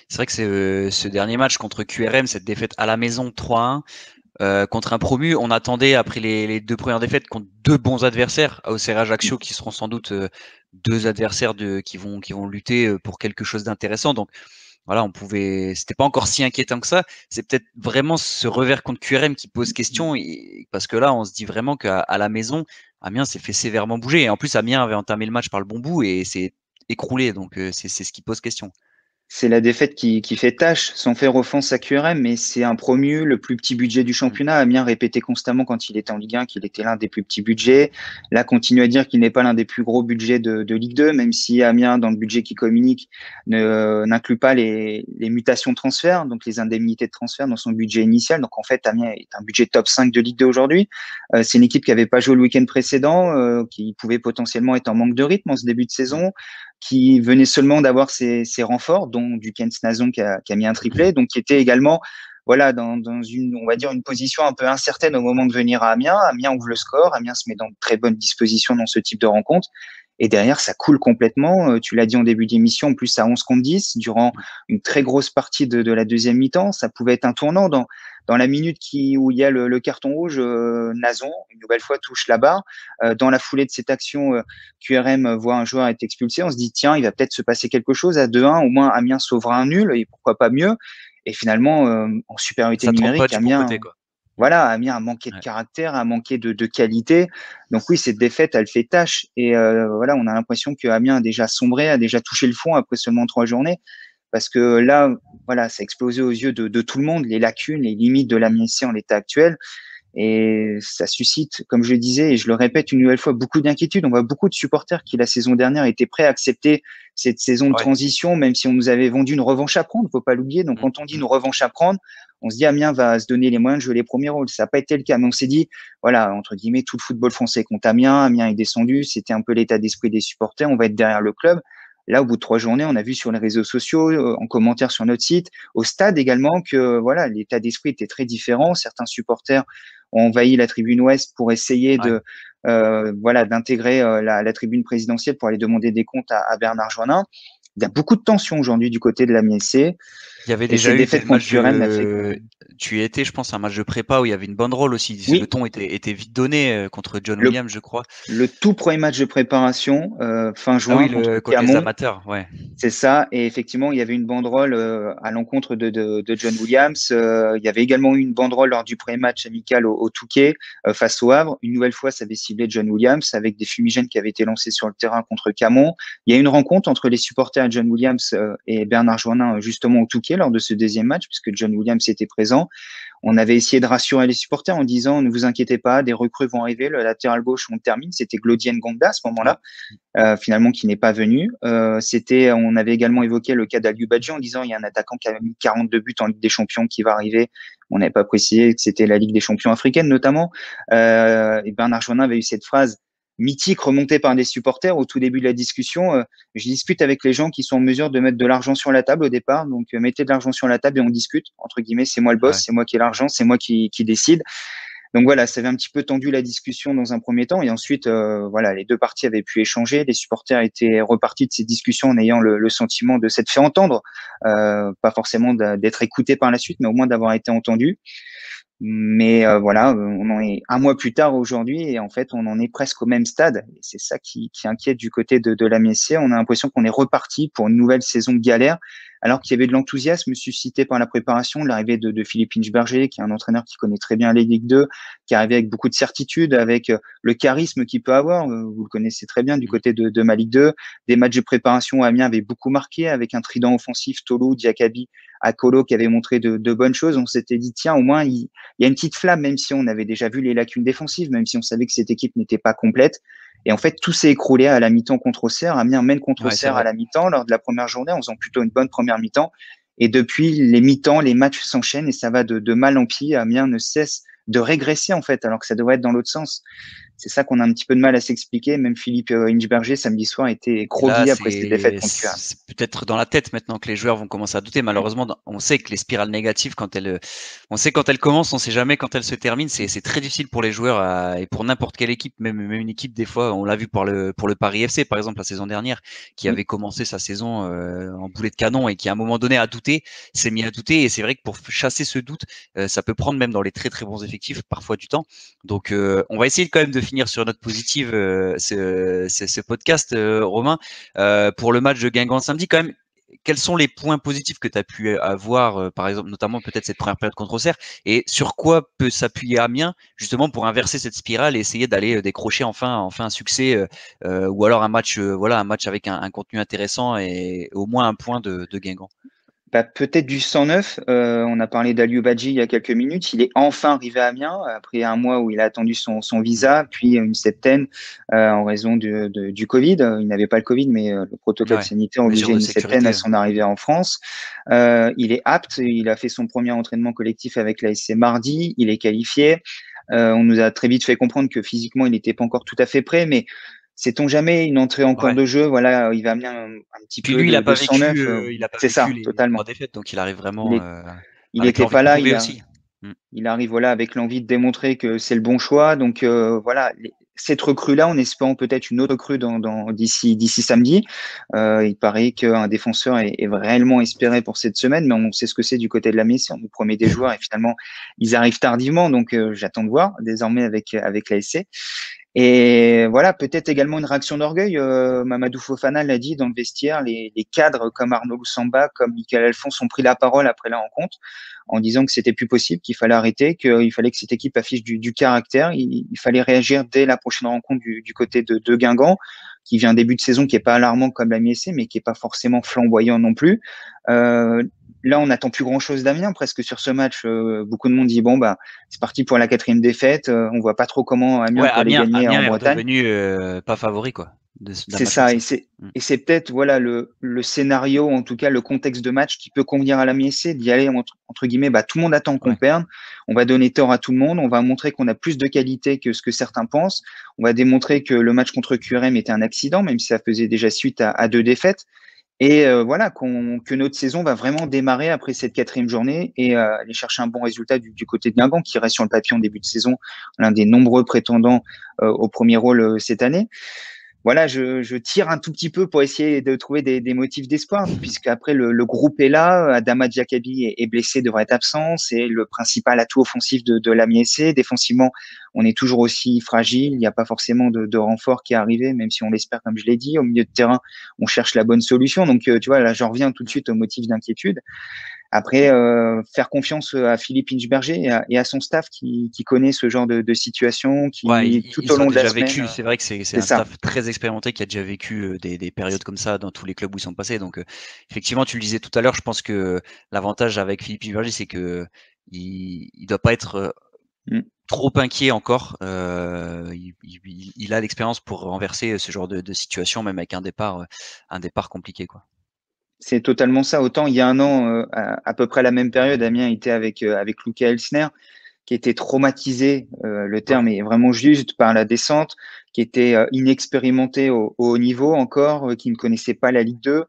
C'est vrai que c'est ce dernier match contre QRM, cette défaite à la maison 3-1, contre un promu, on attendait après les 2 premières défaites contre 2 bons adversaires, Auxerre Ajaccio, qui seront sans doute 2 adversaires qui vont lutter pour quelque chose d'intéressant. Donc voilà, c'était pas encore si inquiétant que ça. C'est peut-être vraiment ce revers contre QRM qui pose question, parce que là, on se dit vraiment qu'à la maison, Amiens s'est fait sévèrement bouger. Et en plus, Amiens avait entamé le match par le bon bout et s'est écroulé. Donc c'est ce qui pose question. C'est la défaite qui fait tâche, sans faire offense à QRM, mais c'est un promu, le plus petit budget du championnat. Amiens répétait constamment quand il était en Ligue 1 qu'il était l'un des plus petits budgets. Là, continue à dire qu'il n'est pas l'un des plus gros budgets de Ligue 2, même si Amiens, dans le budget qui communique, n'inclut pas les mutations de transfert, donc les indemnités de transfert dans son budget initial. Donc en fait, Amiens est un budget top 5 de Ligue 2 aujourd'hui. C'est une équipe qui n'avait pas joué le week-end précédent, qui pouvait potentiellement être en manque de rythme en ce début de saison, qui venait seulement d'avoir ses renforts, dont Duquesne Snazon qui a mis un triplé, donc qui était également dans une, on va dire, une position un peu incertaine au moment de venir à Amiens. Amiens ouvre le score, Amiens se met dans de très bonnes dispositions dans ce type de rencontre. Et derrière, ça coule complètement. Tu l'as dit en début d'émission, en plus à 11 contre 10, durant une très grosse partie de la deuxième mi-temps. Ça pouvait être un tournant dans la minute où il y a le carton rouge. Nazon, une nouvelle fois, touche la barre. Dans la foulée de cette action, QRM voit un joueur être expulsé. On se dit, tiens, il va peut-être se passer quelque chose à 2-1. Au moins, Amiens sauvera un nul et pourquoi pas mieux. Et finalement, en supériorité Ça trompe numérique, pas du bon côté, quoi. Voilà, Amiens a manqué de caractère, a manqué de qualité. Donc oui, cette défaite, elle fait tâche. Et on a l'impression que Amiens a déjà sombré, a déjà touché le fond après seulement 3 journées. parce que là, voilà, ça a explosé aux yeux de tout le monde, les lacunes, les limites de l'AMISC en l'état actuel. Et ça suscite, comme je le disais, et je le répète une nouvelle fois, beaucoup d'inquiétudes. On voit beaucoup de supporters qui, la saison dernière, étaient prêts à accepter cette saison de transition, même si on nous avait vendu une revanche à prendre, faut pas l'oublier. Donc, quand on dit une revanche à prendre, on se dit Amiens va se donner les moyens de jouer les premiers rôles. Ça n'a pas été le cas. Mais on s'est dit, voilà, entre guillemets, tout le football français contre Amiens. Amiens est descendu. C'était un peu l'état d'esprit des supporters. On va être derrière le club. Là, au bout de 3 journées, on a vu sur les réseaux sociaux, en commentaire sur notre site, au stade également, que voilà, l'état d'esprit était très différent. Certains supporters ont envahi la tribune ouest pour essayer de voilà, d'intégrer la tribune présidentielle pour aller demander des comptes à Bernard Joinin. Il y a beaucoup de tensions aujourd'hui du côté de l'AMISC. Il y avait déjà eu des matchs tu y étais, je pense, un match de prépa où il y avait une banderole aussi. Oui. Le ton était vite donné contre John Williams, je crois. Le tout premier match de préparation, fin juin, contre les amateurs, ouais. C'est ça. Et effectivement, il y avait une banderole à l'encontre de John Williams. Il y avait également eu une banderole lors du premier match amical au Touquet face au Havre. Une nouvelle fois, ça avait ciblé John Williams avec des fumigènes qui avaient été lancés sur le terrain contre Camon. Il y a eu une rencontre entre les supporters de John Williams et Bernard Joinin justement au Touquet lors de ce deuxième match, puisque John Williams était présent. On avait essayé de rassurer les supporters en disant ne vous inquiétez pas, des recrues vont arriver, le latéral gauche on termine. C'était Glodien Gonda à ce moment-là, finalement qui n'est pas venu. On avait également évoqué le cas d'Aliou Badji en disant il y a un attaquant qui a mis 42 buts en Ligue des Champions qui va arriver. On n'avait pas précisé que c'était la Ligue des Champions africaine notamment. Et Bernard Joinin avait eu cette phrase mythique remontée par des supporters au tout début de la discussion. Je discute avec les gens qui sont en mesure de mettre de l'argent sur la table au départ. Donc, mettez de l'argent sur la table et on discute. Entre guillemets, c'est moi le boss, c'est moi qui ai l'argent, c'est moi qui décide. Donc voilà, ça avait un petit peu tendu la discussion dans un premier temps. Et ensuite, voilà, les deux parties avaient pu échanger. Les supporters étaient repartis de ces discussions en ayant le sentiment de s'être fait entendre. Pas forcément d'être écoutés par la suite, mais au moins d'avoir été entendus. Mais voilà, on en est un mois plus tard aujourd'hui et en fait, on en est presque au même stade. Et c'est ça qui inquiète du côté de l'AMISC. On a l'impression qu'on est reparti pour une nouvelle saison de galère, alors qu'il y avait de l'enthousiasme suscité par la préparation, l'arrivée de Philippe Inchberger, qui est un entraîneur qui connaît très bien la Ligue 2, qui est arrivé avec beaucoup de certitude, avec le charisme qu'il peut avoir. Vous le connaissez très bien du côté de ma Ligue 2. Des matchs de préparation à Amiens avaient beaucoup marqué, avec un trident offensif, Tolo, Diakabi, Akolo, qui avait montré de bonnes choses. On s'était dit, tiens, au moins, il y a une petite flamme, même si on avait déjà vu les lacunes défensives, même si on savait que cette équipe n'était pas complète. Et en fait, tout s'est écroulé à la mi-temps contre Auxerre. Amiens mène contre Auxerre à la mi-temps lors de la première journée, en faisant plutôt une bonne première mi-temps. Et depuis les mi-temps, les matchs s'enchaînent et ça va de mal en pis. Amiens ne cesse de régresser, en fait, alors que ça devrait être dans l'autre sens. C'est ça qu'on a un petit peu de mal à s'expliquer. Même Philippe Inchberger, samedi soir, était groggy après ses défaites contre Turin. C'est peut-être dans la tête maintenant que les joueurs vont commencer à douter. Malheureusement, on sait que les spirales négatives, on sait quand elles commencent, on sait jamais quand elles se terminent. C'est très difficile pour les joueurs et pour n'importe quelle équipe, même une équipe des fois. On l'a vu pour le Paris FC, par exemple, la saison dernière, qui avait commencé sa saison en boulet de canon et qui à un moment donné a douté, s'est mis à douter. Et c'est vrai que pour chasser ce doute, ça peut prendre même dans les très très bons effectifs parfois du temps. Donc, on va essayer quand même de finir sur notre positive ce podcast, Romain, pour le match de Guingamp samedi. Quand même, quels sont les points positifs que tu as pu avoir, par exemple, notamment peut-être cette première période contre Auxerre, et sur quoi peut s'appuyer Amiens justement pour inverser cette spirale et essayer d'aller décrocher enfin un succès, ou alors un match avec un contenu intéressant et au moins un point de Guingamp? Peut-être du 109. On a parlé d'Aliou Badji il y a quelques minutes. Il est enfin arrivé à Amiens après un mois où il a attendu son visa, puis une septaine en raison du Covid. Il n'avait pas le Covid, mais le protocole sanitaire obligeait une septaine à son arrivée en France. Il est apte. Il a fait son premier entraînement collectif avec l'ASC mardi. Il est qualifié. On nous a très vite fait comprendre que physiquement, il n'était pas encore tout à fait prêt, mais sait-on jamais une entrée en cours de jeu, voilà, il va amener un petit peu lui, de, il a pas 109. il a pas c'est vécu ça, les totalement. 3 défaites, donc il arrive vraiment. Il n'était pas là. Il il arrive voilà avec l'envie de démontrer que c'est le bon choix. Donc voilà, cette recrue-là, en espérant peut-être une autre recrue d'ici samedi. Il paraît qu'un défenseur est réellement espéré pour cette semaine, mais on sait ce que c'est du côté de la Messe. On nous promet des joueurs et finalement ils arrivent tardivement. Donc j'attends de voir désormais avec l'ASC. Et voilà, peut-être également une réaction d'orgueil. Mamadou Fofana l'a dit dans le vestiaire, les cadres comme Arnaud Loussamba, comme Michael Alphonse ont pris la parole après la rencontre en disant que c'était plus possible, qu'il fallait arrêter, qu'il fallait que cette équipe affiche du caractère. Il fallait réagir dès la prochaine rencontre du côté de Guingamp. qui vit un début de saison qui est pas alarmant comme la MSC, mais qui est pas forcément flamboyant non plus. Là, on n'attend plus grand-chose d'Amiens presque sur ce match. Beaucoup de monde dit bon bah c'est parti pour la 4e défaite. On voit pas trop comment Amiens peut aller gagner Amiens en est Bretagne. redevenu pas favori quoi. D'un C'est match ça, comme et c'est peut-être voilà le scénario, en tout cas le contexte de match qui peut convenir à la MSC, d'y aller entre guillemets, bah, tout le monde attend qu'on Ouais. perde, on va donner tort à tout le monde, on va montrer qu'on a plus de qualité que ce que certains pensent, on va démontrer que le match contre QRM était un accident, même si ça faisait déjà suite à 2 défaites, et voilà que notre saison va vraiment démarrer après cette 4e journée et aller chercher un bon résultat du côté de Guingamp, qui reste sur le papier en début de saison l'un des nombreux prétendants au premier rôle cette année. Voilà, je tire un tout petit peu pour essayer de trouver des motifs d'espoir, puisque après le groupe est là, Adama Diakabi est blessé, devrait être absent, c'est le principal atout offensif de l'AMISC. Défensivement, on est toujours aussi fragile, il n'y a pas forcément de renfort qui est arrivé, même si on l'espère, comme je l'ai dit. Au milieu de terrain, on cherche la bonne solution. Donc, tu vois, là, j'en reviens tout de suite au motif d'inquiétude. Après, faire confiance à Philippe Inchberger et à son staff qui connaît ce genre de situation, Ouais, qui tout ils au ont long de la déjà semaine, vécu. C'est vrai que c'est c'est un ça. staff très expérimenté qui a déjà vécu des périodes comme ça dans tous les clubs où ils sont passés. Donc, effectivement, tu le disais tout à l'heure, je pense que l'avantage avec Philippe Invergy, c'est que il doit pas être Mm. trop inquiet encore. Il a l'expérience pour renverser ce genre de situation, même avec un départ compliqué, quoi. C'est totalement ça. Autant il y a un an, à peu près à la même période, Amiens était avec Luca Elsner, qui était traumatisé, le Ouais. terme est vraiment juste, par la descente, qui était inexpérimenté au haut niveau encore, qui ne connaissait pas la Ligue 2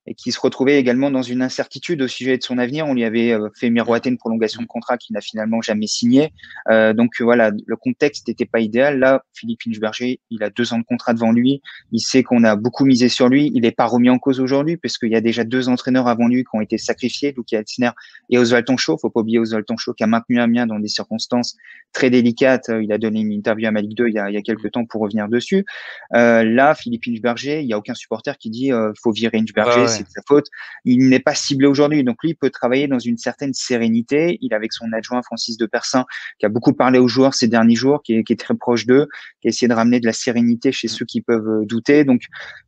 et qui se retrouvait également dans une incertitude au sujet de son avenir. On lui avait fait Mmh. miroiter une prolongation Mmh. de contrat qu'il n'a finalement jamais signé. Donc voilà, le contexte n'était pas idéal. Là, Philippe Inchberger, il a 2 ans de contrat devant lui. Il sait qu'on a beaucoup misé sur lui. Il n'est pas remis en cause aujourd'hui parce qu'il y a déjà 2 entraîneurs avant lui qui ont été sacrifiés, Luca Elsner et Oswald Tonchot. Faut pas oublier Oswald Tonchot qui a maintenu Amiens dans des circonstances très délicates. Il a donné une interview à Malik 2 il y a quelques temps pour revenir dessus. Là, Philippe Inchberger, il n'y a aucun supporter qui dit faut virer Ouais, Inchberger, ouais. c'est de sa faute. Il n'est pas ciblé aujourd'hui, donc lui il peut travailler dans une certaine sérénité. Il est avec son adjoint Francis de Persin, qui a beaucoup parlé aux joueurs ces derniers jours, qui est très proche d'eux, qui a essayé de ramener de la sérénité chez Mmh. ceux qui peuvent douter. Donc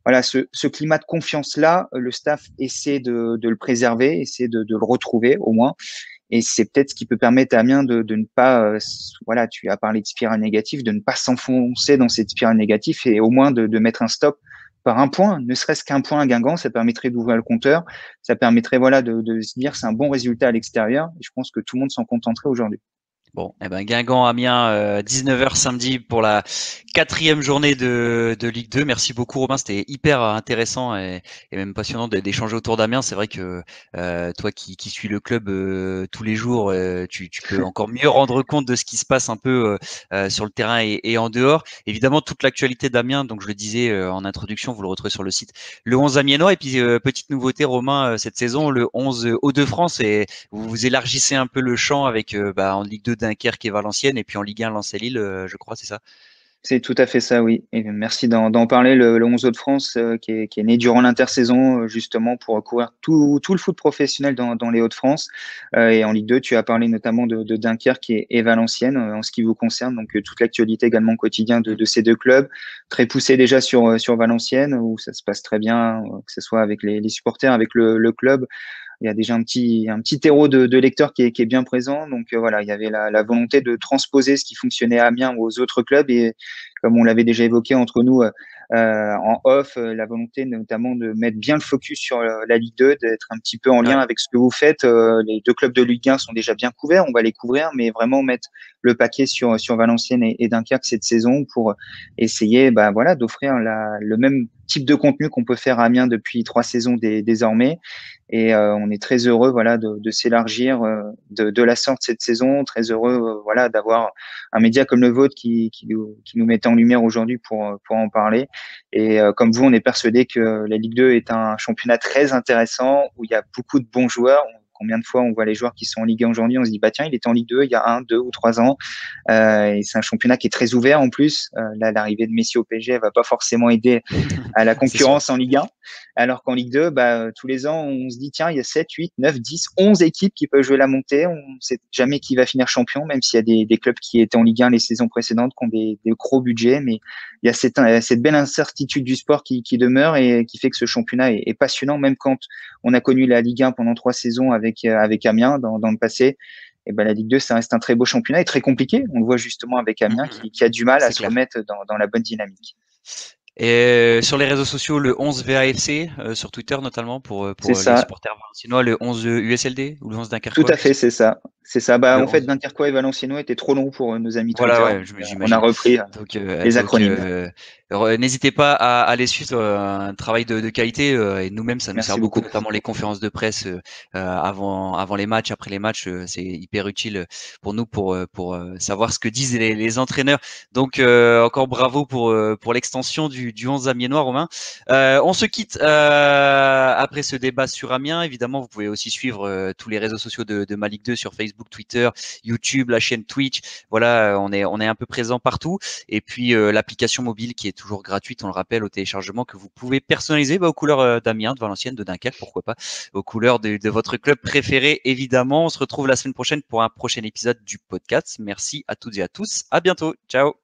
voilà, ce climat de confiance là, le staff essaie de le préserver, essaie de le retrouver au moins. Et c'est peut-être ce qui peut permettre à Amiens de ne pas, voilà, tu as parlé de spirale négative, de ne pas s'enfoncer dans cette spirale négative et au moins de mettre un stop par un point, ne serait-ce qu'un point à Guingamp, ça permettrait d'ouvrir le compteur, ça permettrait voilà de se dire c'est un bon résultat à l'extérieur. Et je pense que tout le monde s'en contenterait aujourd'hui. Bon, eh ben Guingamp-Amiens, 19h samedi pour la 4e journée de Ligue 2. Merci beaucoup Romain, c'était hyper intéressant et même passionnant d'échanger autour d'Amiens. C'est vrai que toi qui suis le club tous les jours, tu peux encore mieux rendre compte de ce qui se passe un peu sur le terrain et en dehors. Évidemment, toute l'actualité d'Amiens, donc je le disais en introduction, vous le retrouvez sur le site Le 11 Amiénois. Et puis petite nouveauté Romain cette saison, le 11 Hauts-de-France, et vous élargissez un peu le champ avec en Ligue 2 Dunkerque et Valenciennes, et puis en Ligue 1 Lens et Lille, je crois, c'est ça? C'est tout à fait ça, oui. Et merci d'en parler. Le 11 de France qui est né durant l'intersaison, justement pour couvrir tout le foot professionnel dans les Hauts-de-France. Et en Ligue 2, tu as parlé notamment de Dunkerque et Valenciennes en ce qui vous concerne. Donc toute l'actualité également quotidien de ces 2 clubs. Très poussé déjà sur Valenciennes, où ça se passe très bien, que ce soit avec les supporters, avec le club. Il y a déjà un petit terreau de lecteurs qui est bien présent. Donc voilà, il y avait la volonté de transposer ce qui fonctionnait à Amiens aux autres clubs. Et comme on l'avait déjà évoqué entre nous en off, la volonté notamment de mettre bien le focus sur la Ligue 2, d'être un petit peu en lien Ouais. avec ce que vous faites. Les 2 clubs de Ligue 1 sont déjà bien couverts, on va les couvrir, mais vraiment mettre le paquet sur Valenciennes et Dunkerque cette saison pour essayer voilà, d'offrir le même type de contenu qu'on peut faire à Amiens depuis 3 saisons désormais. Et on est très heureux voilà de s'élargir de la sorte cette saison, très heureux voilà d'avoir un média comme le vôtre qui nous mettait en lumière aujourd'hui pour en parler. Et comme vous, on est persuadé que la Ligue 2 est un championnat très intéressant où il y a beaucoup de bons joueurs. Combien de fois on voit les joueurs qui sont en Ligue 1 aujourd'hui, on se dit bah tiens, il était en Ligue 2 il y a 1, 2 ou 3 ans. Et c'est un championnat qui est très ouvert en plus. Là, l'arrivée de Messi au PSG, elle va pas forcément aider à la concurrence en Ligue 1. Alors qu'en Ligue 2, bah, tous les ans, on se dit tiens, il y a 7, 8, 9, 10, 11 équipes qui peuvent jouer la montée. On ne sait jamais qui va finir champion, même s'il y a des clubs qui étaient en Ligue 1 les saisons précédentes, qui ont des gros budgets. Mais il y a cette belle incertitude du sport qui demeure et qui fait que ce championnat est passionnant, même quand on a connu la Ligue 1 pendant 3 saisons avec Amiens dans le passé. Et ben la Ligue 2, ça reste un très beau championnat et très compliqué. On le voit justement avec Amiens qui a du mal à se remettre dans la bonne dynamique. Et sur les réseaux sociaux, le 11 VAFC, sur Twitter notamment pour les supporters valenciennois, le 11 USLD ou le 11 Dunkerquois. Tout à fait, c'est ça. C'est ça. Bah, en fait, Dunkerquois et Valenciennois étaient trop longs pour nos amis Twitter. Voilà, ouais, j'imagine. On a repris les acronymes. N'hésitez pas à les suivre, un travail de qualité et nous-mêmes, ça nous sert beaucoup, notamment les conférences de presse avant les matchs, après les matchs, c'est hyper utile pour nous pour savoir ce que disent les entraîneurs. Donc encore bravo pour l'extension du 11 amiénois, Romain. On se quitte après ce débat sur Amiens. Évidemment, vous pouvez aussi suivre tous les réseaux sociaux de Ma Ligue 2 sur Facebook, Twitter, YouTube, la chaîne Twitch. Voilà, on est un peu présent partout. Et puis l'application mobile qui est toujours gratuite, on le rappelle, au téléchargement, que vous pouvez personnaliser aux couleurs d'Amiens, de Valenciennes, de Dunkerque, pourquoi pas, aux couleurs de votre club préféré, évidemment. On se retrouve la semaine prochaine pour un prochain épisode du podcast. Merci à toutes et à tous. À bientôt. Ciao.